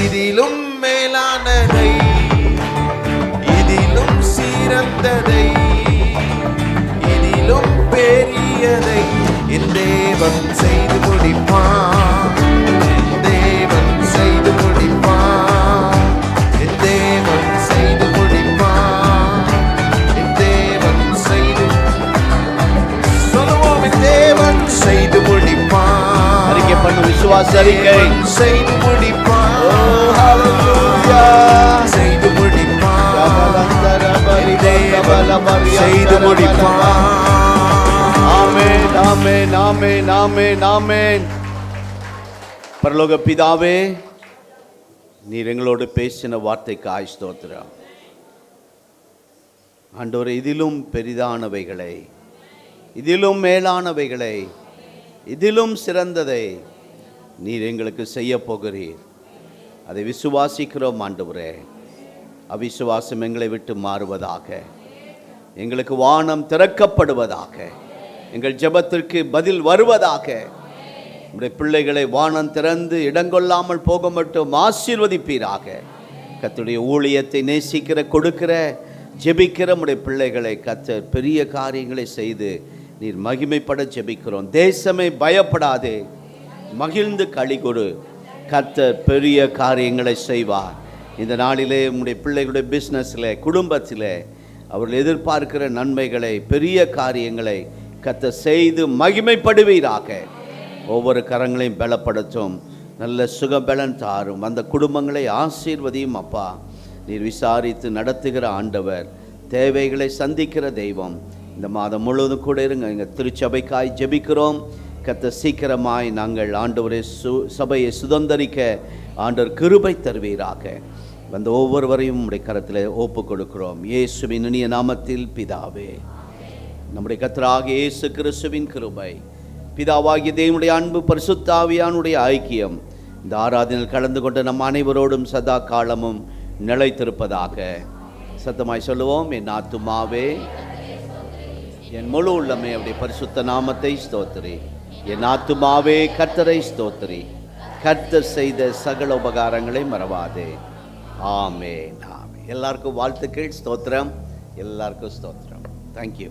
இதிலும் மேலானதை, இதிலும் சிறந்ததை, இதிலும் பெரியதை என் தேவன் செய்து முடிப்பான், என் தேவன் செய்து முடிப்பான், என் தேவன் செய்து முடிப்பான், என் தேவன் செய்து, சொல்லுவோம், என் தேவன் செய்து முடிப்பான். அறிக்கை பண்ணு, விசுவாச அறிக்கை. செய்து முடிப்பான், செய்து முடிப்பான், செய்து முடிப்பான். ஆமென், ஆமென், ஆமென், ஆமென், ஆமென். பரலோக பிதாவே, நீர் எங்களோடு பேசின வார்த்தைக்கு ஸ்தோத்திரம். ஆண்டவரே, இதிலும் பெரிதானவைகளை, இதிலும் மேலானவைகளை, இதிலும் சிறந்ததை நீர் எங்களுக்கு செய்ய போகிறீர். அதை விசுவாசிக்கிறோம் ஆண்டவரே. அவிசுவாசம் எங்களை விட்டு மாறுவதாக, எங்களுக்கு வானம் திறக்கப்படுவதாக, எங்கள் ஜெபத்திற்கு பதில் வருவதாக. நம்முடைய பிள்ளைகளை வானம் திறந்து இடங்கொள்ளாமல் போக மட்டும் ஆசீர்வதிப்பீராக. கர்த்தருடைய ஊழியத்தை நேசிக்கிற, கொடுக்கிற, ஜெபிக்கிற நம்முடைய பிள்ளைகளை கர்த்தர் பெரிய காரியங்களை செய்து நீர் மகிமைப்பட ஜெபிக்கிறோம். தேசமே பயப்படாதே, மகிழ்ந்து களி கொடு. கர்த்தர் பெரிய காரியங்களை செய்வார். இந்த நாளிலே உம்முடைய பிள்ளைகளுடைய பிஸ்னஸில், குடும்பத்தில் அவர்கள் எதிர்பார்க்கிற நன்மைகளை, பெரிய காரியங்களை கர்த்தர் செய்து மகிமைப்படுவீராக. ஒவ்வொரு கரங்களையும் பலப்படுத்தும், நல்ல சுகபலன் தாரும், அந்த குடும்பங்களை ஆசீர்வதியும். அப்பா, நீர் விசாரித்து நடத்துகிற ஆண்டவர், தேவைகளை சந்திக்கிற தெய்வம். இந்த மாதம் முழுவதும் கூட இருங்க. எங்கள் திருச்சபைக்காய் ஜெபிக்கிறோம். கர்த்தர் சீக்கிரமாய் நாங்கள் ஆண்டவரை சபையை சுதந்தரிக்க ஆண்டவர் கிருபை தருவீராக. வந்த ஒவ்வொருவரையும் உடைய கரத்தில் ஒப்பு கொடுக்கிறோம். இயேசுவின் இனிய நாமத்தில் பிதாவே. நம்முடைய கர்த்தராகிய இயேசு கிறிஸ்துவின் கிருபை, பிதாவாகிய தேவனுடைய அன்பு, பரிசுத்த ஆவியானுடைய ஐக்கியம் இந்த ஆராதனையில் கலந்து கொண்ட நம் அனைவரோடும் சதா காலமும் நிலைத்திருப்பதாக. சத்தமாய் சொல்லுவோம். என் ஆத்துமாவே என் முழு உள்ளமே அவருடைய பரிசுத்த நாமத்தை ஸ்தோத்திரி. என் ஆத்துமாவே கர்த்தரை ஸ்தோத்திரி. கர்த்தர் செய்த சகல உபகாரங்களை மறவாதே. ஆமென். ஆமென். எல்லாருக்கும் வாழ்த்துக்கள். ஸ்தோத்திரம். எல்லாருக்கும் ஸ்தோத்திரம். தேங்க்யூ.